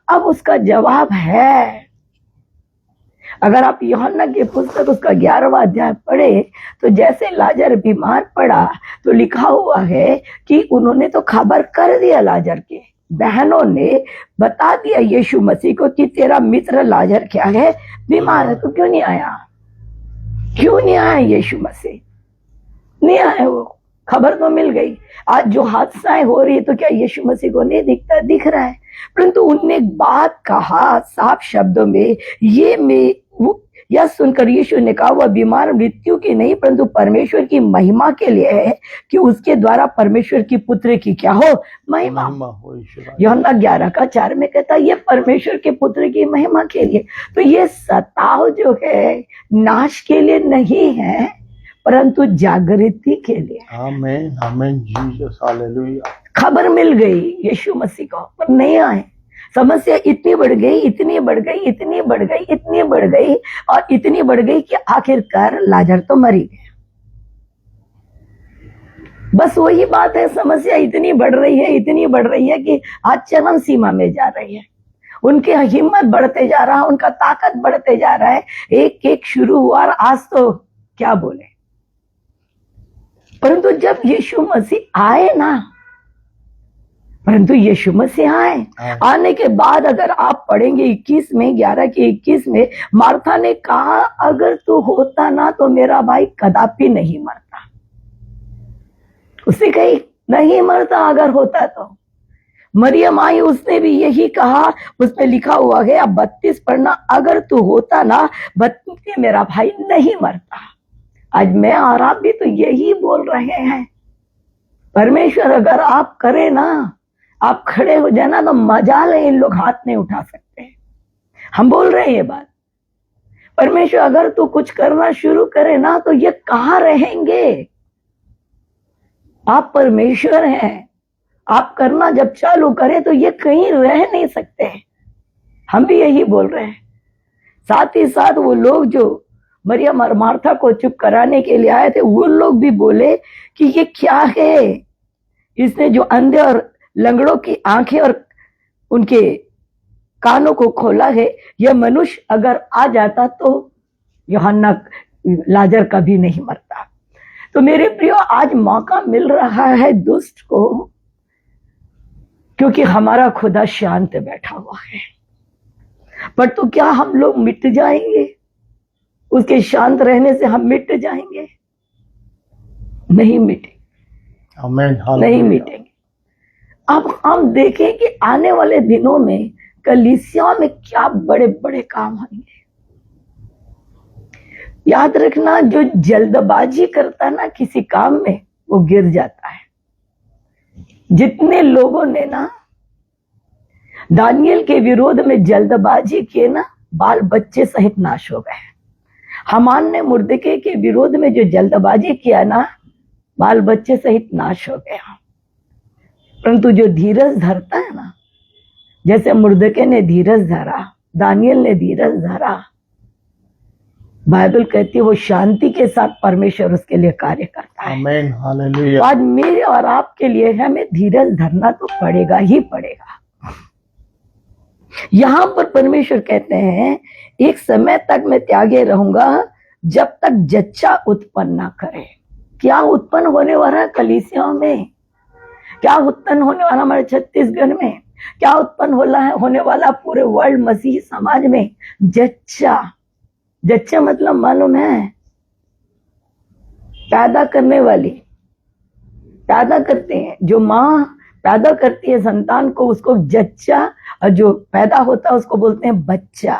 अब उसका जवाब है। अगर आप यूहन्ना की पुस्तक उसका 11वां अध्याय पढ़े तो जैसे लाजर बीमार पड़ा तो लिखा हुआ है कि उन्होंने तो खबर कर दिया, लाजर के बहनों ने बता दिया यीशु मसीह को कि तेरा मित्र लाजर क्या है, बीमार है। तो क्यों नहीं आया? क्यों नहीं आया यीशु मसीह? नहीं आया। वो खबर तो मिल गई। आज जो हादसाएं हो रही है तो क्या यीशु मसीह को नहीं दिखता? दिख रहा है। परंतु उनने एक बात कहा साफ शब्दों में, यह सुनकर यीशु ने कहा, वह बीमार मृत्यु की नहीं परंतु परमेश्वर की महिमा के लिए है कि उसके द्वारा परमेश्वर की पुत्र की क्या हो, महिमा हो। यूहन्ना 11:4 में कहता है ये परमेश्वर के पुत्र की महिमा के लिए। तो ये सताव जो है नाश के लिए नहीं है परंतु जागृति के लिए। आमीन, आमीन, जीसस, हालेलुया। खबर मिल गई यीशु मसीह को, पर नहीं आए। समस्या इतनी बढ़ गई, इतनी बढ़ गई, इतनी बढ़ गई, इतनी बढ़ गई और इतनी बढ़ गई कि आखिरकार लाजर तो मर ही गया। बस वही बात है, समस्या इतनी बढ़ रही है, इतनी बढ़ रही है कि आज चरम सीमा में जा रही है। उनकी हिम्मत बढ़ते जा रहा है, उनका ताकत बढ़ते जा रहा है। एक एक शुरू हुआ और आज तो क्या बोले। परंतु जब यीशु मसीह आए ना, परंतु यीशु मसीह आए, आने के बाद अगर आप पढ़ेंगे 21 में 11:21 में, मार्था ने कहा अगर तू होता ना तो मेरा भाई कदापि नहीं मरता। उसने कही नहीं मरता अगर होता तो। मरियम आई, उसने भी यही कहा, उसमें लिखा हुआ है अब 32 पढ़ना, अगर तू होता ना बत्ती मेरा भाई नहीं मरता। आज मैं और आप भी तो यही बोल रहे हैं। परमेश्वर अगर आप करे ना, आप खड़े हो जाना तो मजा ले, इन लोग हाथ नहीं उठा सकते। हम बोल रहे हैं ये बात। परमेश्वर अगर तू कुछ करना शुरू करे ना तो ये कहाँ रहेंगे? आप परमेश्वर हैं, आप करना जब चालू करें तो ये कहीं रह नहीं सकते। हम भी यही बोल रहे हैं। साथ ही साथ वो लोग जो मरियम और मार्था को चुप कराने के लिए आए थे, वो लोग भी बोले कि ये क्या है, इसने जो अंधे और लंगड़ों की आंखें और उनके कानों को खोला है, यह मनुष्य अगर आ जाता तो यूहन्ना लाजर कभी नहीं मरता। तो मेरे प्रियो, आज मौका मिल रहा है दुष्ट को, क्योंकि हमारा खुदा शांत बैठा हुआ है। पर तो क्या हम लोग मिट जाएंगे? उसके शांत रहने से हम मिट जाएंगे? नहीं मिटेंगे, नहीं मिटेंगे। अब हम देखें कि आने वाले दिनों में कलीसिया में क्या बड़े बड़े काम होंगे। याद रखना, जो जल्दबाजी करता है ना किसी काम में, वो गिर जाता है। जितने लोगों ने ना दानियल के विरोध में जल्दबाजी किए ना, बाल बच्चे सहित नाश हो गए। हामान ने मुर्दके के विरोध में जो जल्दबाजी किया ना, बाल बच्चे सहित नाश हो गया। परंतु जो धीरज धरता है ना, जैसे मुर्दके ने धीरज धरा, दानियल ने धीरज धरा, बाइबल कहती है वो शांति के साथ परमेश्वर उसके लिए कार्य करता है। आमीन, हालेलुया। आज मेरे और आपके लिए हमें धीरज धरना तो पड़ेगा ही पड़ेगा। यहां पर परमेश्वर कहते हैं एक समय तक मैं त्यागे रहूंगा जब तक जच्चा उत्पन्न ना करे। क्या उत्पन्न होने वाला है कलीसियाओं में? क्या उत्पन्न होने वाला हमारे छत्तीसगढ़ में, क्या उत्पन्न होने वाला पूरे वर्ल्ड मसीही समाज में? जच्चा। जच्चा मतलब मालूम है? पैदा करने वाली, पैदा करते हैं। जो माँ पैदा करती है संतान को उसको जच्चा, और जो पैदा होता है उसको बोलते हैं बच्चा।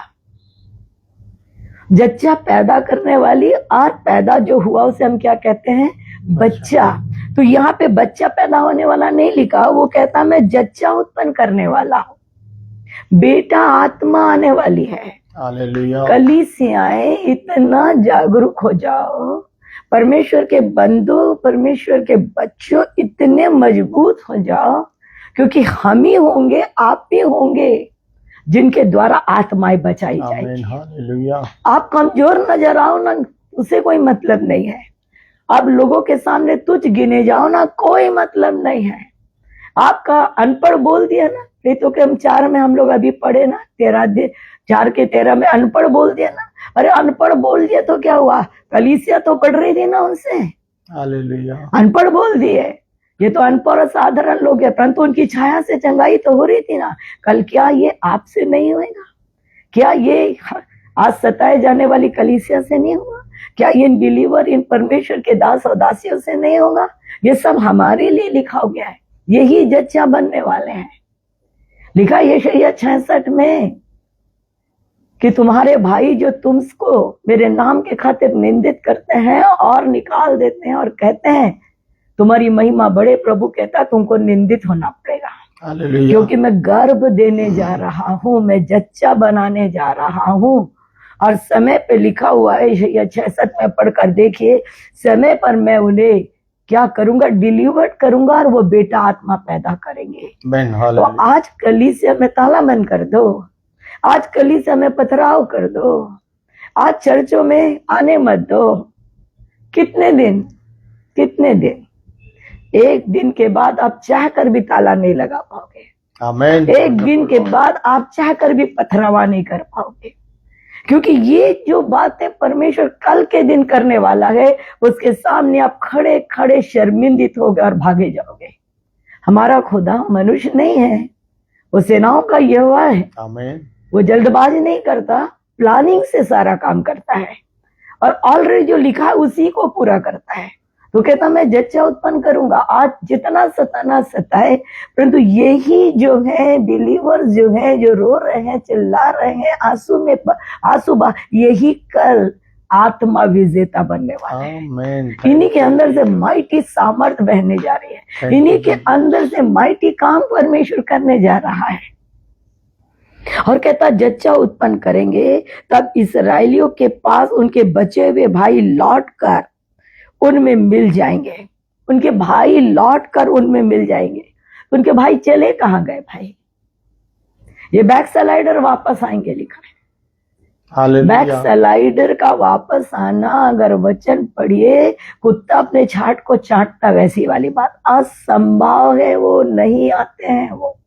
जच्चा पैदा करने वाली, और पैदा जो हुआ उसे हम क्या कहते हैं? बच्चा। तो यहाँ पे बच्चा पैदा होने वाला नहीं लिखा, वो कहता मैं जच्चा उत्पन्न करने वाला हूँ। बेटा आत्मा आने वाली है। हालेलुया। कलीसियाएं इतना जागरूक हो जाओ, परमेश्वर के बंदो, परमेश्वर के बच्चों इतने मजबूत हो जाओ, क्योंकि हम ही होंगे, आप भी होंगे जिनके द्वारा आत्माएं बचाई जाएगी। हालेलुया। आप कमजोर नजर आओ ना, उसे कोई मतलब नहीं है। आप लोगों के सामने तुच्छ गिने जाओ ना, कोई मतलब नहीं है। आपका अनपढ़ बोल दिया ना, प्रीतों के हम 4 में हम लोग अभी पढ़े ना, 4 के 13 में अनपढ़ बोल दिया ना। अरे अनपढ़ बोल दिया तो क्या हुआ? कलीसिया तो पढ़ रही थी ना उनसे। हालेलुया। अनपढ़ बोल दिए, ये तो अनपढ़ साधारण लोग है, परंतु उनकी छाया से चंगाई तो हो रही थी ना। कल क्या ये आपसे नहीं होगा? क्या ये आज सताए जाने वाली कलीसिया से नहीं होगा? क्या इन बिलीवर, इन परमेश्वर के दास और दासियों से नहीं होगा? ये सब हमारे लिए लिखा हो गया है। यही जच्चा बनने वाले हैं। लिखा यशायाह 66 में कि तुम्हारे भाई जो तुमको मेरे नाम के खातिर निंदित करते हैं और निकाल देते हैं और कहते हैं तुम्हारी महिमा बढ़े, प्रभु कहता तुमको निंदित होना पड़ेगा, क्योंकि मैं गर्भ देने जा रहा हूं, मैं जच्चा बनाने जा रहा हूं। और समय पे लिखा हुआ है, यशायाह 66 में पढ़कर देखिए, समय पर मैं उन्हें क्या करूंगा? डिलीवर करूंगा, और वो बेटा आत्मा पैदा करेंगे। तो आज कलीसिया में ताला बंद कर दो, आज कलीसिया में पथराव कर दो, आज चर्चों में आने मत दो। कितने दिन? एक दिन के बाद आप चाहकर भी ताला नहीं लगा पाओगे। आमीन। एक दिन के बाद आप चाहकर भी पथरावा नहीं कर पाओगे, क्योंकि ये जो बातें परमेश्वर कल के दिन करने वाला है, उसके सामने आप खड़े खड़े शर्मिंदित होगे और भागे जाओगे। हमारा खुदा मनुष्य नहीं है, वो सेनाओं का यहोवा है। आमीन। वो जल्दबाजी नहीं करता, प्लानिंग से सारा काम करता है, और ऑलरेडी जो लिखा है उसी को पूरा करता है। तो कहता मैं जच्चा उत्पन्न करूंगा। आज जितना सताना सताए, परंतु यही जो है बिलीवर्स जो है, जो रो रहे हैं, चिल्ला रहे हैं, आंसू यही कल आत्मा विजेता बनने वाले हैं। इन्हीं के अंदर से माइटी सामर्थ बहने जा रही है, इन्हीं के अंदर से माइटी काम परमेश्वर करने जा रहा है। और कहता जच्चा उत्पन्न करेंगे, तब इस्राएलियों के पास उनके बचे हुए भाई लौट कर उनमें मिल जाएंगे। उनके भाई लौट कर उनमें मिल जाएंगे। उनके भाई चले कहाँ गए भाई? ये बैक स्लाइडर वापस आएंगे लिखा है। बैक स्लाइडर का वापस आना, अगर वचन पढ़िए, कुत्ता अपने छाट को चाटता वैसी वाली बात असंभव है। वो नहीं आते हैं, वो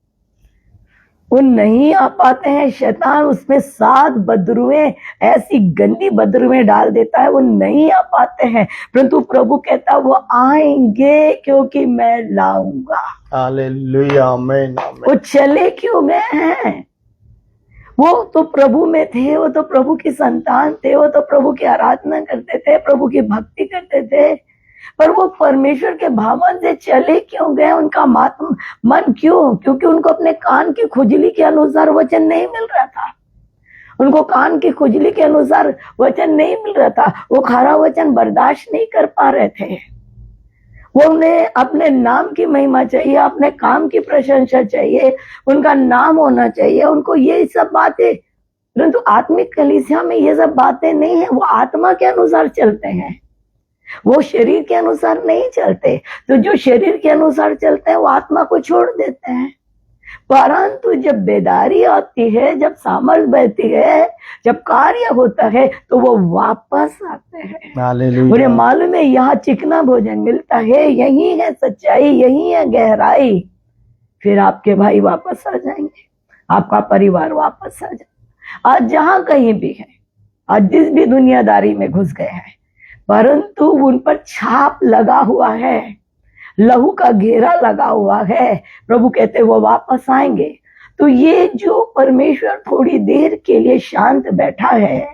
नहीं आ पाते हैं। शैतान उसमें 7 बदरुएं, ऐसी गंदी बदरुएं डाल देता है, वो नहीं आ पाते हैं। परंतु प्रभु कहता वो आएंगे, क्योंकि मैं लाऊंगा। हालेलुया। आमीन। वो चले क्यों गए हैं? वो तो प्रभु में थे, वो तो प्रभु की संतान थे, वो तो प्रभु की आराधना करते थे, प्रभु की भक्ति करते थे, पर वो परमेश्वर के भवन से चले क्यों गए? उनका मन क्यों? क्योंकि उनको अपने कान की खुजली के अनुसार वचन नहीं मिल रहा था। उनको कान की खुजली के अनुसार वचन नहीं मिल रहा था। वो खरा वचन बर्दाश्त नहीं कर पा रहे थे। वो उन्हें अपने नाम की महिमा चाहिए, अपने काम की प्रशंसा चाहिए, उनका नाम होना चाहिए, उनको ये सब बातें। परंतु आत्मिक कलीसिया में ये सब बातें नहीं है। वो आत्मा के अनुसार चलते हैं, वो शरीर के अनुसार नहीं चलते। तो जो शरीर के अनुसार चलते हैं वो आत्मा को छोड़ देते हैं। परंतु जब बेदारी आती है, जब सामर्थ बहती है, जब कार्य होता है, तो वो वापस आते हैं। उन्हें मालूम है यहाँ चिकना भोजन मिलता है, यही है सच्चाई, यही है गहराई। फिर आपके भाई वापस आ जाएंगे, आपका परिवार वापस आ जाएगा। आज जहां कहीं भी है, आज जिस भी दुनियादारी में घुस गए हैं, परंतु उन पर छाप लगा हुआ है। लहू का घेरा लगा हुआ है। प्रभु कहते वो वापस आएंगे। तो ये जो परमेश्वर थोड़ी देर के लिए शांत बैठा है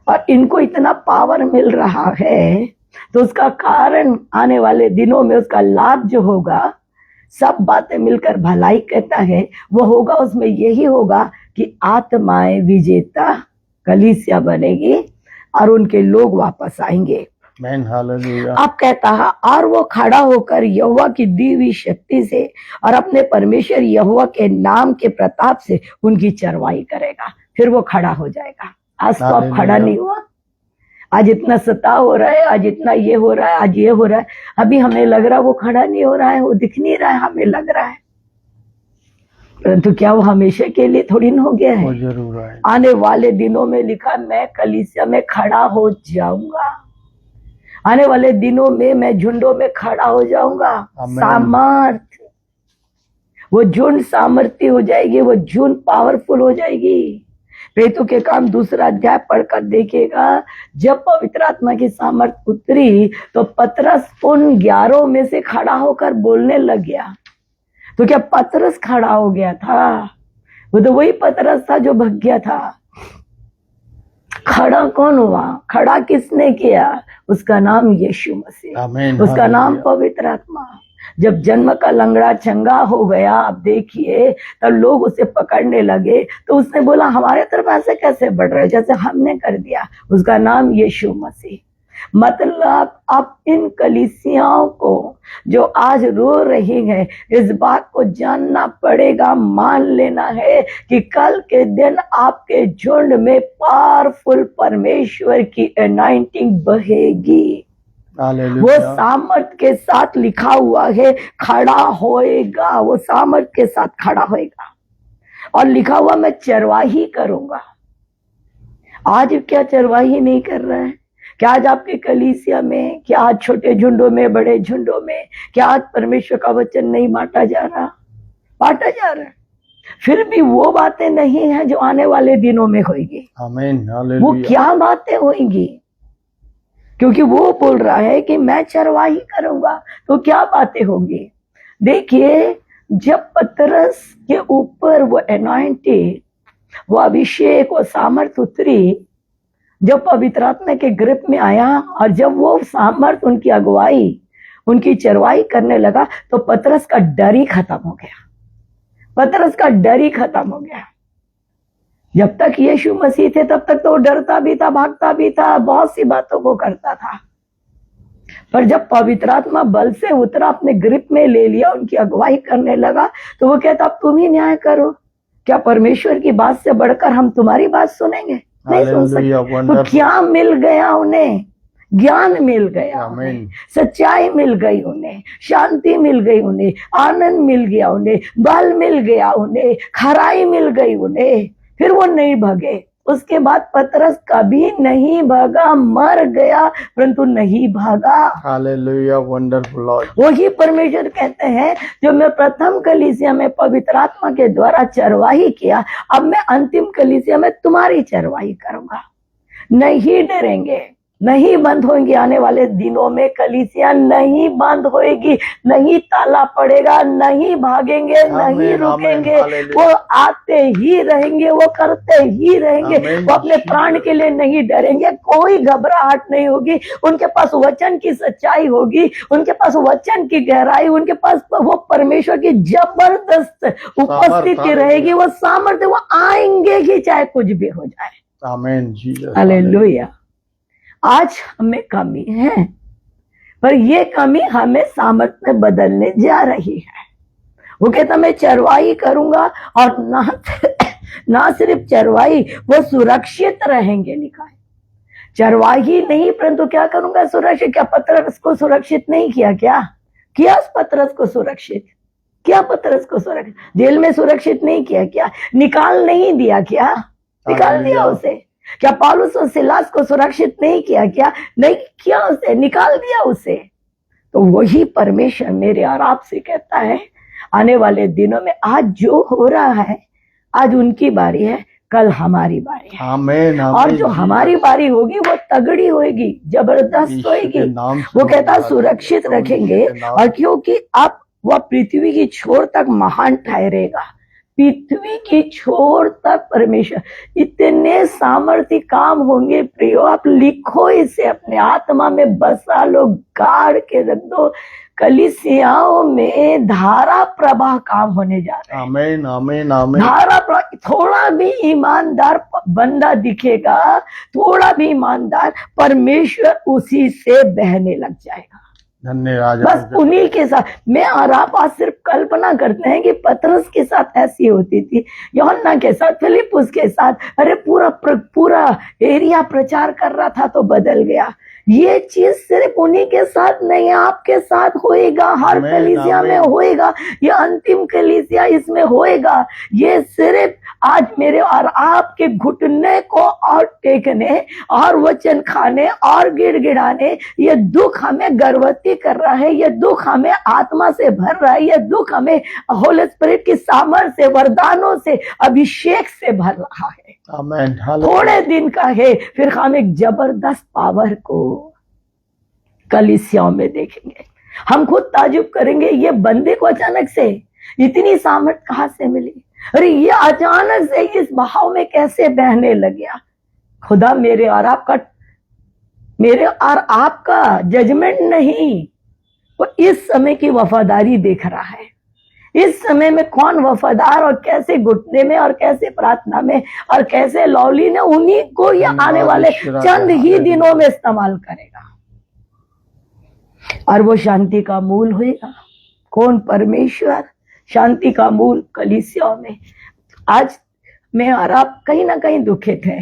और इनको इतना पावर मिल रहा है, तो उसका कारण आने वाले दिनों में उसका लाभ जो होगा, सब बातें मिलकर भलाई कहता है, वो होगा। उसमें यही होगा कि आत्माएं विजेता कलीसिया बनेगी और उनके लोग वापस आएंगे। आप कहता है, और वो खड़ा होकर यहोवा की दी हुई शक्ति से और अपने परमेश्वर यहोवा के नाम के प्रताप से उनकी चरवाई करेगा। फिर वो खड़ा हो जाएगा। आज तो अब खड़ा नहीं हुआ। आज इतना सताव हो रहा है, आज इतना ये हो रहा है, आज ये हो रहा है। अभी हमें लग रहा है वो खड़ा नहीं हो रहा है, वो दिख नहीं रहा है, हमें लग रहा है, परंतु क्या वो हमेशा के लिए थोड़ी ना हो गया है? जरूर है। आने वाले दिनों में लिखा, मैं कलीसिया में खड़ा हो जाऊंगा। आने वाले दिनों में मैं झुंडों में खड़ा हो जाऊंगा। सामर्थ, वो झुंड सामर्थ्य हो जाएगी, वो झुंड पावरफुल हो जाएगी। प्रेरितों के काम 2 अध्याय पढ़कर देखिएगा, जब पवित्र आत्मा की सामर्थ उतरी तो पतरस उन 11 में से खड़ा होकर बोलने लग गया। तो क्या पतरस खड़ा हो गया था? वो तो वही पतरस था जो भग गया था। खड़ा कौन हुआ? खड़ा किसने किया? उसका नाम यीशु मसीह, उसका नाम पवित्र आत्मा। जब जन्म का लंगड़ा चंगा हो गया, अब देखिए, तब लोग उसे पकड़ने लगे, तो उसने बोला हमारे तरफ ऐसे कैसे बढ़ रहे, जैसे हमने कर दिया। उसका नाम यीशु मसीह। मतलब अब इन कलीसियाओं को जो आज रो रही है, इस बात को जानना पड़ेगा, मान लेना है कि कल के दिन आपके झुंड में पावरफुल परमेश्वर की अनॉइंटिंग बहेगी। वो सामर्थ के साथ लिखा हुआ है, खड़ा होएगा। वो सामर्थ के साथ खड़ा होएगा। और लिखा हुआ, मैं चरवाही करूंगा। आज क्या चरवाही नहीं कर रहा है? क्या आज आपके कलीसिया में, क्या आज छोटे झुंडों में, बड़े झुंडों में, क्या आज परमेश्वर का वचन नहीं बांटा जा रहा? बांटा जा रहा है। फिर भी वो बातें नहीं है जो आने वाले दिनों में होगी। आमीन। वो क्या बातें होंगी? क्योंकि वो बोल रहा है कि मैं चरवाही करूंगा। तो क्या बातें होंगी? देखिए, जब पतरस के ऊपर वो एनॉइंटेड, वो अभिषेक, वो सामर्थ उतरी, जब पवित्र आत्मा के ग्रिप में आया और जब वो सामर्थ, उनकी अगुवाई, उनकी चरवाई करने लगा, तो पतरस का डर ही खत्म हो गया। पतरस का डर ही खत्म हो गया। जब तक यीशु मसीह थे तब तक तो डरता भी था, भागता भी था, बहुत सी बातों को करता था। पर जब पवित्र आत्मा बल से उतरा, अपने ग्रिप में ले लिया, उनकी अगुवाई करने लगा, तो वो कहता अब तुम ही न्याय करो। क्या परमेश्वर की बात से बढ़कर हम तुम्हारी बात सुनेंगे? नहीं सुन सकते। तो क्या मिल गया उन्हें? ज्ञान मिल गया उन्हें, सच्चाई मिल गई उन्हें, शांति मिल गई उन्हें, आनंद मिल गया उन्हें, बल मिल गया उन्हें, खराई मिल गई उन्हें। फिर वो नहीं भगे। उसके बाद पतरस कभी नहीं भागा, मर गया परंतु नहीं भागा। Hallelujah, wonderful Lord. वही परमेश्वर कहते हैं, जो मैं प्रथम कलीसिया में पवित्र आत्मा के द्वारा चरवाही किया, अब मैं अंतिम कलीसिया में तुम्हारी चरवाही करूंगा। नहीं डरेंगे, नहीं बंद होंगी। आने वाले दिनों में कलीसिया नहीं बंद होएगी, नहीं ताला पड़ेगा, नहीं भागेंगे, नहीं रुकेंगे। वो आते ही रहेंगे, वो करते ही रहेंगे। वो अपने प्राण के लिए नहीं डरेंगे, कोई घबराहट नहीं होगी। उनके पास वचन की सच्चाई होगी, उनके पास वचन की गहराई, उनके पास वो परमेश्वर की जबरदस्त उपस्थिति रहेगी, वो सामर्थ्य, वो आएंगे ही चाहे कुछ भी हो जाए। आमीन जीसस, हालेलुया। आज हमें कमी है, पर ये कमी हमें सामर्थ्य में बदलने जा रही है। वो कहता मैं चरवाही करूंगा, और ना सिर्फ चरवाही, वो सुरक्षित रहेंगे। लिखा है चरवाही नहीं, परंतु क्या करूंगा? सुरक्षित। क्या पतरस को सुरक्षित नहीं किया? क्या किया? पतरस को सुरक्षित क्या? पतरस को सुरक्षित जेल में सुरक्षित नहीं किया? क्या निकाल नहीं दिया? क्या निकाल दिया उसे? क्या पौलुस और सिलास को सुरक्षित नहीं किया? क्या नहीं किया? उसे निकाल दिया उसे। तो वही परमेश्वर मेरे और आपसे कहता है, आने वाले दिनों में आज जो हो रहा है, आज उनकी बारी है, कल हमारी बारी है। आमीन और जो हमारी बारी होगी वो तगड़ी होगी, जबरदस्त होगी। वो कहता है सुरक्षित रखेंगे, और क्योंकि अब वह पृथ्वी की छोर तक महान ठहरेगा। पृथ्वी की छोर तक परमेश्वर, इतने सामर्थ्य काम होंगे प्रियो, आप लिखो इसे, अपने आत्मा में बसा लो, गाड़ के रख दो। कलीसियाओं में धारा प्रवाह काम होने जा रहे हैं। आमीन आमीन आमीन। धारा प्रवाह, थोड़ा भी ईमानदार बंदा दिखेगा, थोड़ा भी ईमानदार, परमेश्वर उसी से बहने लग जाएगा। धन्यवाद। बस उन्हीं के साथ। मैं और आप आज सिर्फ कल्पना करते हैं कि पतरस के साथ ऐसी होती थी, यूहन्ना के साथ, फिलिपुस के साथ, अरे पूरा एरिया प्रचार कर रहा था तो बदल गया। ये चीज सिर्फ उन्हीं के साथ नहीं, आपके साथ होएगा, हर कलीसिया में होएगा, ये अंतिम कलीसिया इसमें होएगा। ये सिर्फ आज मेरे और आपके घुटने को और टेकने और वचन खाने और गिड़गिड़ाने, ये दुख हमें गर्भवती कर रहा है, ये दुख हमें आत्मा से भर रहा है, ये दुख हमें होली स्पिरिट की सामर्थ्य से, वरदानों से, अभिषेक से भर रहा है। आमीन। थोड़े दिन का है, फिर हम एक जबरदस्त पावर को कलीसियाओं में देखेंगे। हम खुद ताजुब करेंगे, ये बंदे को अचानक से इतनी सामर्थ कहां से मिली? अरे ये अचानक से इस बहाव में कैसे बहने लग गया? खुदा मेरे और आपका जजमेंट नहीं, वो इस समय की वफादारी देख रहा है। इस समय में कौन वफादार और कैसे घुटने में और कैसे प्रार्थना में और कैसे लौली ने, उन्हीं को ये आने वाले चंद ही दिनों में इस्तेमाल करेगा। और वो शांति का मूल होगा। कौन? परमेश्वर। शांति का मूल कलीसियाओं में। आज मैं और आप कहीं ना कहीं दुखित है,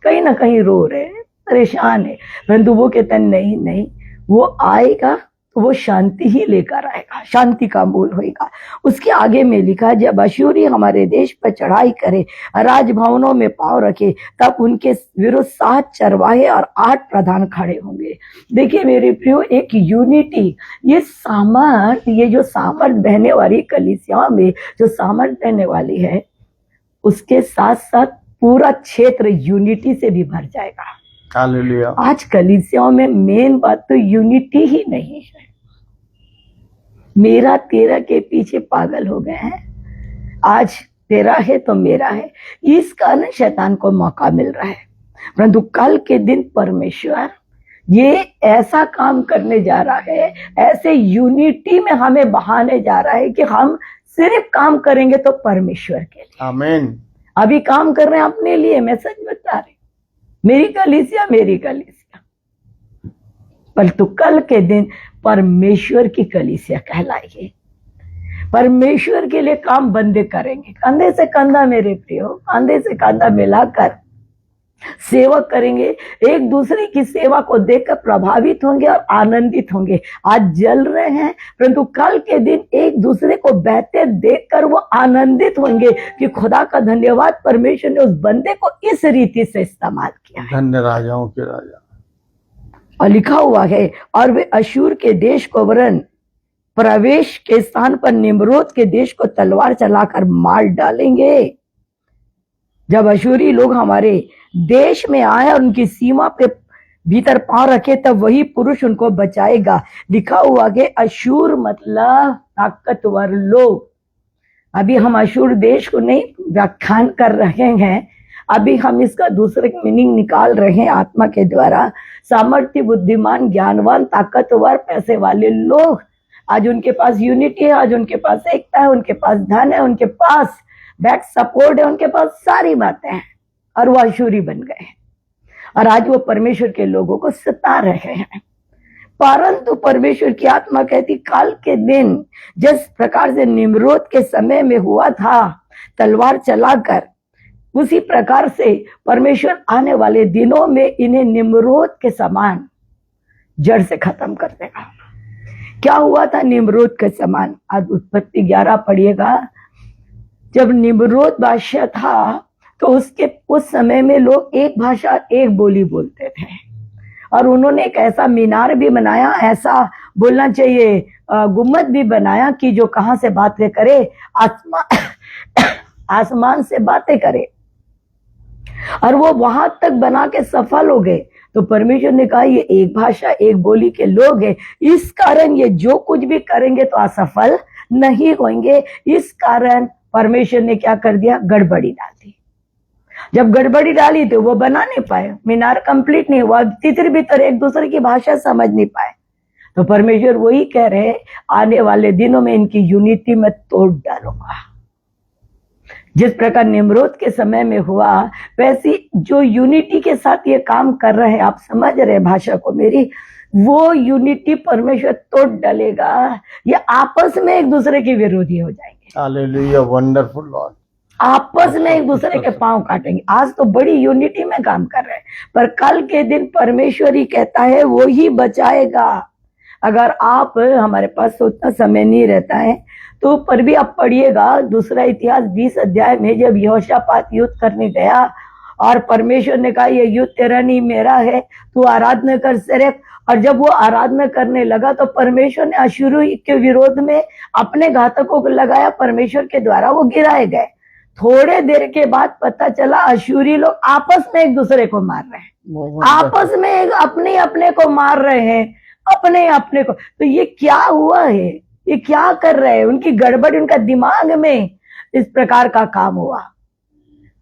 कहीं ना कहीं रो रहे हैं, परेशान है, परंतु वो कहते हैं नहीं, वो आएगा तो वो शांति ही लेकर आएगा, शांति का मूल होगा। उसके आगे में लिखा, जब अशूरी हमारे देश पर चढ़ाई करे, राजभवनों में पांव रखे, तब उनके विरुद्ध 7 चरवाहे और 8 प्रधान खड़े होंगे। देखिए मेरे प्रियो, एक यूनिटी, ये जो सामर्थ बहने वाली कलीसियाओं में जो सामर्थ बहने वाली है, उसके साथ साथ पूरा क्षेत्र यूनिटी से भी भर जाएगा। हालेलुया। आज कलीसियाओं में मेन बात तो यूनिटी ही नहीं है। मेरा तेरा के पीछे पागल हो गए हैं। आज तेरा है तो मेरा है, इस कारण शैतान को मौका मिल रहा है। परंतु कल के दिन परमेश्वर ये ऐसा काम करने जा रहा है, ऐसे यूनिटी में हमें बहाने जा रहा है कि हम सिर्फ काम करेंगे तो परमेश्वर के लिए। आमीन। अभी काम कर रहे हैं अपने लिए, मैं सच बता रही, मेरी कलीसिया, परंतु कल के दिन परमेश्वर की कलीसिया कहलाएगी। परमेश्वर के लिए काम बंदे करेंगे, कंधे से कंधा मेरे प्रियो, कंधे से कंधा मिलाकर सेवा करेंगे, एक दूसरे की सेवा को देखकर प्रभावित होंगे और आनंदित होंगे। आज जल रहे हैं, परंतु कल के दिन एक दूसरे को बहते देखकर वो आनंदित होंगे कि खुदा का धन्यवाद, परमेश्वर ने उस बंदे को इस रीति से इस्तेमाल किया है। धन्य राजाओं के राजा। और लिखा हुआ है, और वे अशूर के देश को वरन प्रवेश के स्थान पर निम्रोद के देश को तलवार चलाकर मार डालेंगे। जब अशूरी लोग हमारे देश में आए और उनकी सीमा पे भीतर पांव रखे, तब वही पुरुष उनको बचाएगा। लिखा हुआ है अशूर मतलब ताकतवर लोग। अभी हम अशूर देश को नहीं व्याख्यान कर रहे हैं, अभी हम इसका दूसरे मीनिंग निकाल रहे हैं आत्मा के द्वारा। सामर्थ्य, बुद्धिमान, ज्ञानवान, ताकतवर, पैसे वाले लोग। आज उनके पास यूनिटी है, आज उनके पास एकता है, उनके पास धन है, उनके पास बैक सपोर्ट है, उनके पास सारी बातें हैं, और वो अशूरी बन गए और आज वो परमेश्वर के लोगों को सता रहे हैं। परंतु परमेश्वर की आत्मा कहती, काल के दिन जिस प्रकार से निम्रोद के समय में हुआ था तलवार चलाकर, उसी प्रकार से परमेश्वर आने वाले दिनों में इन्हें निम्रोद के समान जड़ से खत्म कर देगा। क्या हुआ था निम्रोद के समान? आज उत्पत्ति 11 पढ़िएगा। जब निम्रोद बादशाह था तो उसके उस समय में लोग एक भाषा एक बोली बोलते थे, और उन्होंने एक ऐसा मीनार भी बनाया, ऐसा बोलना चाहिए गुम्मद भी बनाया कि जो कहां से बातें करे, आसमान से बातें करे। और वो वहां तक बना के सफल हो गए। तो परमेश्वर ने कहा ये एक भाषा एक बोली के लोग हैं, इस कारण ये जो कुछ भी करेंगे तो असफल नहीं होंगे। इस कारण परमेश्वर ने क्या कर दिया, गड़बड़ी डाल दी। जब गड़बड़ी डाली तो वो बना नहीं पाए, मीनार कंप्लीट नहीं हुआ, तितर बितर एक दूसरे की भाषा समझ नहीं पाए। तो परमेश्वर वही कह रहे, आने वाले दिनों में इनकी यूनिटी में तोड़ डालूंगा। जिस प्रकार निम्रोद के समय में हुआ, वैसी जो यूनिटी के साथ ये काम कर रहे हैं, आप समझ रहे हैं भाषा को मेरी, वो यूनिटी परमेश्वर तोड़ डालेगा। ये आपस में एक दूसरे के विरोधी हो जाएंगे। Hallelujah, wonderful Lord. आपस में एक दूसरे के पांव काटेंगे। आज तो बड़ी यूनिटी में काम कर रहे हैं, पर कल के दिन परमेश्वर ही कहता है वो ही बचाएगा। अगर आप, हमारे पास तो उतना समय नहीं रहता है, तो पर भी आप पढ़िएगा दूसरा इतिहास 20 अध्याय में, जब यहोशापात युद्ध करने गया और परमेश्वर ने कहा ये युद्ध तेरा नहीं मेरा है, तू आराधना कर सिर्फ। और जब वो आराधना करने लगा तो परमेश्वर ने अश्शूर के विरोध में अपने घातकों को लगाया, परमेश्वर के द्वारा वो गिराए गए। थोड़े देर के बाद पता चला अश्शूरी लोग आपस में एक दूसरे को मार रहे हैं, आपस में अपने अपने को मार रहे हैं, अपने अपने को। तो ये क्या हुआ है, ये क्या कर रहे हैं? उनकी गड़बड़, उनका दिमाग में इस प्रकार का काम हुआ।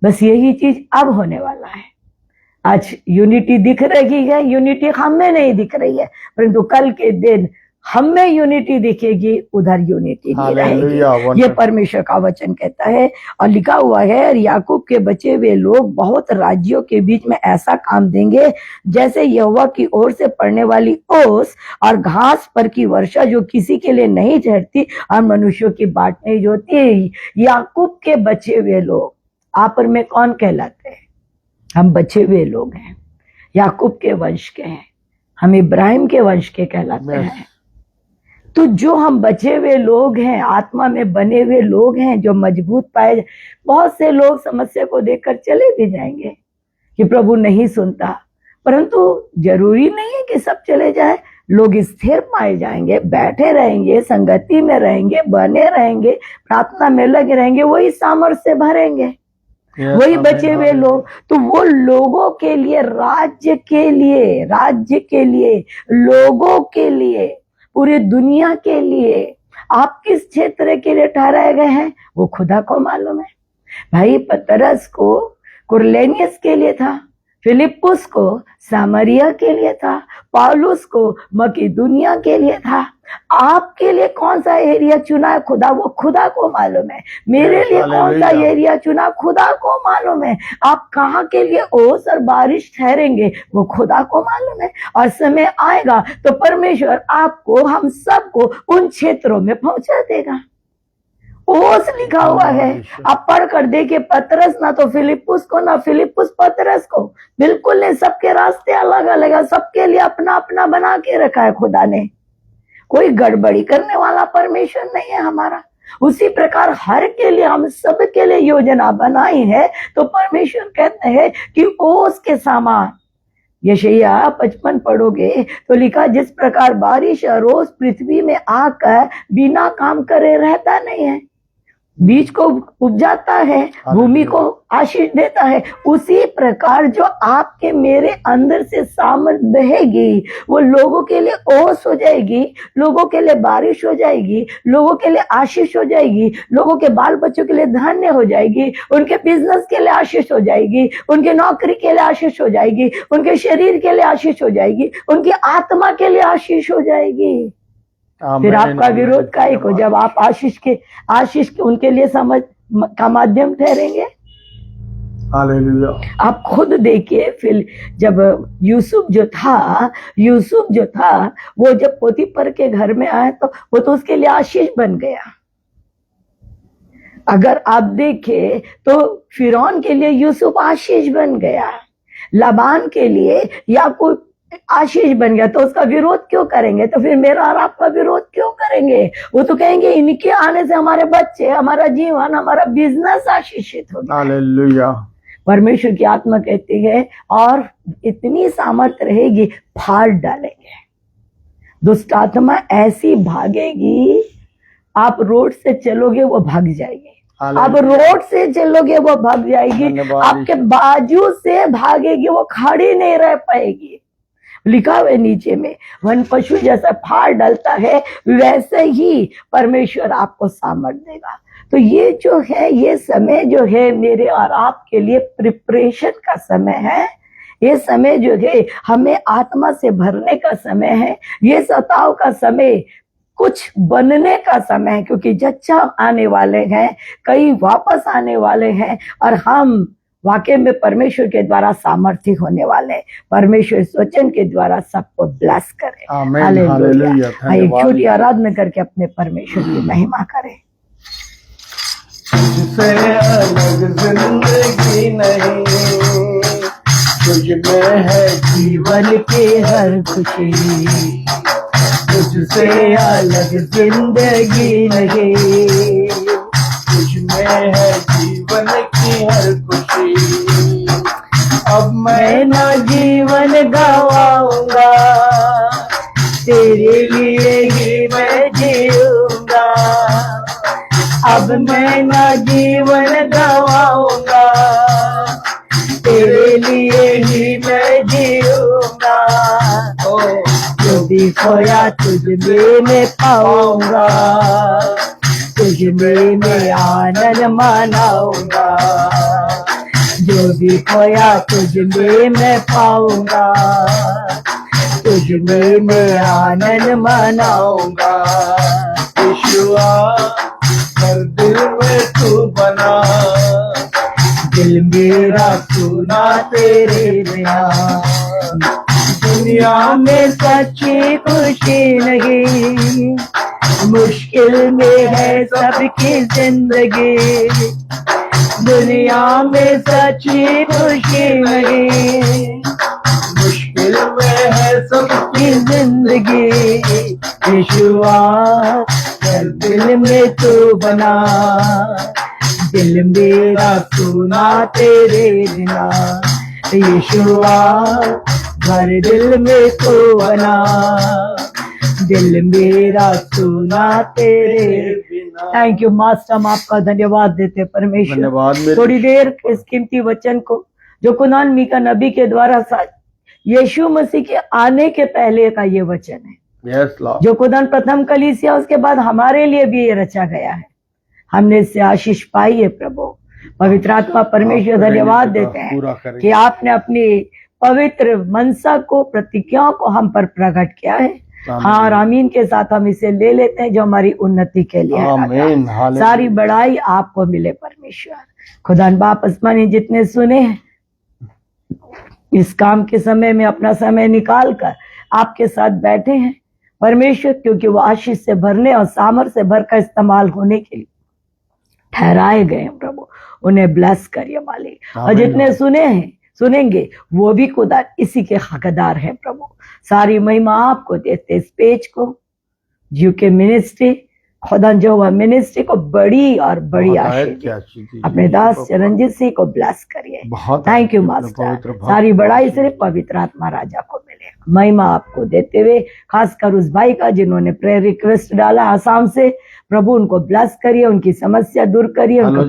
बस यही चीज अब होने वाला है। आज यूनिटी दिख रही है, यूनिटी हमें नहीं दिख रही है, परंतु कल के दिन हमें यूनिटी दिखेगी, उधर यूनिटी नहीं रहेगी। ये परमेश्वर का वचन कहता है। और लिखा हुआ है, याकूब के बचे हुए लोग बहुत राज्यों के बीच में ऐसा काम देंगे जैसे यहोवा की ओर से पड़ने वाली ओस और घास पर की वर्षा, जो किसी के लिए नहीं ठहरती और मनुष्यों की बाट नहीं होती। याकूब के बचे हुए लोग, आप और मैं कौन कहलाते हैं? हम बचे हुए लोग हैं, याकूब के वंश के हैं, हम इब्राहिम के वंश के कहलाते हैं। तो जो हम बचे हुए लोग हैं, आत्मा में बने हुए लोग हैं, जो मजबूत पाए। बहुत से लोग समस्या को देखकर चले भी जाएंगे कि प्रभु नहीं सुनता, परंतु जरूरी नहीं है कि सब चले जाए। लोग स्थिर पाए जाएंगे, बैठे रहेंगे, संगति में रहेंगे, बने रहेंगे, प्रार्थना में लगे रहेंगे, वही सामर्थ्य से भरेंगे, वही बचे हुए लोग। तो वो लोगों के लिए, राज्य के लिए, लोगों के लिए, पूरी दुनिया के लिए, आप किस क्षेत्र के लिए ठहराए गए हैं वो खुदा को मालूम है। भाई पतरस को कुरलेनियस के लिए था, फिलिप्पुस को सामरिया के लिए था, पौलुस को मकिदुनिया के लिए था। आपके लिए कौन सा एरिया चुना है खुदा, वो खुदा को मालूम है। मेरे लिए कौन सा एरिया चुना, खुदा को मालूम है। आप कहाँ के लिए ओस और बारिश ठहरेंगे वो खुदा को मालूम है। और समय आएगा तो परमेश्वर आपको, हम सबको उन क्षेत्रों में पहुंचा देगा। ओस लिखा हुआ है, आप पढ़ कर देखिए। पतरस ना तो फिलिप्पुस को, ना फिलिप्पुस पतरस को, बिल्कुल नहीं। सबके रास्ते अलग अलग है, सबके लिए अपना अपना बना के रखा है खुदा ने। कोई गड़बड़ी करने वाला परमेश्वर नहीं है हमारा। उसी प्रकार हर के लिए, हम सब के लिए योजना बनाई है। तो परमेश्वर कहते हैं कि ओस के समान, यशायाह 55 पढ़ोगे तो लिखा, जिस प्रकार बारिश और ओस पृथ्वी में आकर बिना काम करे रहता नहीं है, बीज को उपजाता है, भूमि को आशीष देता है, उसी प्रकार जो आपके मेरे अंदर से सामर्थ्य बहेगी, वो लोगों के लिए ओस हो जाएगी, लोगों के लिए बारिश हो जाएगी, लोगों के लिए आशीष हो जाएगी, लोगों के बाल बच्चों के लिए धन्य हो जाएगी, उनके बिजनेस के लिए आशीष हो जाएगी, उनके नौकरी के लिए आशीष हो जाएगी, उनके शरीर के लिए आशीष हो जाएगी, उनकी आत्मा के लिए आशीष हो जाएगी। फिर आपका विरोध काहे को, जब आप आशीष के उनके लिए समझ का माध्यम ठहरेंगे। हालेलुया। आप खुद देखिए, फिर जब यूसुफ जो था वो जब पोतीफर के घर में आया तो वो तो उसके लिए आशीष बन गया। अगर आप देखें तो फिरौन के लिए यूसुफ आशीष बन गया, लाबान के लिए याकूब आशीष बन गया। तो उसका विरोध क्यों करेंगे? तो फिर मेरा और आपका विरोध क्यों करेंगे? वो तो कहेंगे इनके आने से हमारे बच्चे, हमारा जीवन, हमारा बिजनेस आशीषित हो गया। हालेलुया। परमेश्वर की आत्मा कहती है और इतनी सामर्थ्य रहेगी, फाड़ डालेंगे। दुष्ट आत्मा ऐसी भागेगी, आप रोड से चलोगे वो भाग जाएगी। आप रोड से चलोगे वो भाग जाएगी, धन्यवाद आपके बाजू से भागेगी वो खड़ी नहीं रह पाएगी। लिखा हुआ नीचे में, वन पशु जैसा फाड़ डालता है वैसे ही परमेश्वर आपको सामर्थ देगा। तो ये जो है, ये समय जो है मेरे और आपके लिए प्रिपरेशन का समय है। ये समय जो है हमें आत्मा से भरने का समय है। ये सताव का समय कुछ बनने का समय है, क्योंकि जच्चा आने वाले हैं, कई वापस आने वाले हैं, और हम वाकई में परमेश्वर के द्वारा सामर्थ्य होने वाले हैं। परमेश्वर इस वचन के द्वारा सबको ब्लेस करे। आमीन, हालेलुया। एक छोटी आराधना करके अपने परमेश्वर की महिमा करें। तुझसे अलग जिंदगी नहीं, तुझ में है जीवन की हर खुशी, तुझसे अलग जिंदगी नहीं, तुझ में है जीवन की हर खुशी। अब मैं ना जीवन गवाऊंगा, तेरे लिए ही मैं जीऊंगा। अब मैं ना जीवन गवाऊंगा, तेरे लिए ही मैं जीऊंगा। जो भी खोया तुझ में मैं पाऊंगा, तुझ में मैं आनंद मनाऊंगा। जो भी खोया तुझ में मैं पाऊंगा, तुझ में मैं आनंद मनाऊंगा। यीशुआ हर दिल में तू बना, दिल मेरा सुना तेरे बिना। दुनिया में सच्ची खुशी नहीं, मुश्किल में है सबकी जिंदगी। दुनिया में सच्ची खुशी नहीं, मुश्किल में है सबकी जिंदगी। यीशुआ हर दिल में तू बना, दिल मेरा सुना तेरे बिना। यीशुआ हर दिल में तू बना, दिल मेरा सुना तेरे बिना। थैंक यू मास्टर, हम आपका धन्यवाद देते परमेश्वर। धन्यवाद। थोड़ी देर इस कीमती वचन को जो कुरान मीका नबी के द्वारा यीशु मसीह के आने के पहले का ये वचन है, यस लॉर्ड, जो खुदा प्रथम कलीसिया उसके बाद हमारे लिए भी ये रचा गया है। हमने इससे आशीष पाई है। प्रभु पवित्र आत्मा परमेश्वर धन्यवाद देते हैं कि आपने अपनी पवित्र मनसा को, प्रतिज्ञाओं को हम पर प्रकट किया है। हाँ और आमीन के साथ हम इसे ले लेते हैं जो हमारी उन्नति के लिए है। सारी बड़ाई आपको मिले परमेश्वर। खुदा बाप आसमानी जितने सुने हैं इस काम के समय में अपना समय निकाल कर आपके साथ बैठे हैं परमेश्वर, क्योंकि वो आशीष से भरने और सामर्थ से भरकर इस्तेमाल होने के लिए ठहराए गए हैं। प्रभु उन्हें ब्लेस करिए मालिक, और जितने सुने हैं सुनेंगे वो भी खुदा इसी के हकदार हैं। प्रभु सारी महिमा आपको देते। इस पेज को जीव के मिनिस्ट्री, खुदा जो हुआ मिनिस्ट्री को बड़ी और बड़ी आशीष अपने दास चरणजीत सिंह को ब्लेस करिए। Thank you master. सारी बड़ाई सिर्फ पवित्र आत्मा राजा को मिले। महिमा आपको देते हुए खासकर उस भाई का जिन्होंने प्रेयर रिक्वेस्ट डाला आसाम से, प्रभु उनको ब्लेस करिए, उनकी समस्या दूर करिए, उनको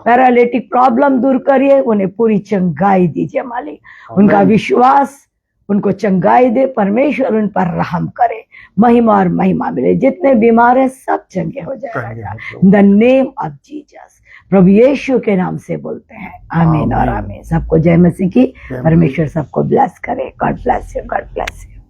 पैरालिटिक प्रॉब्लम दूर करिए, उन्हें पूरी चंगाई दीजिए मालिक। उनका विश्वास उनको चंगाई दे, परमेश्वर उन पर रहम करे, महिमा और महिमा मिले। जितने बीमार है सब चंगे हो जाएगा in the name of Jesus. प्रभु यीशु के नाम से बोलते हैं आमीन और आमीन। सबको जय मसीह की। परमेश्वर सबको ब्लेस करे। God bless you, God bless you.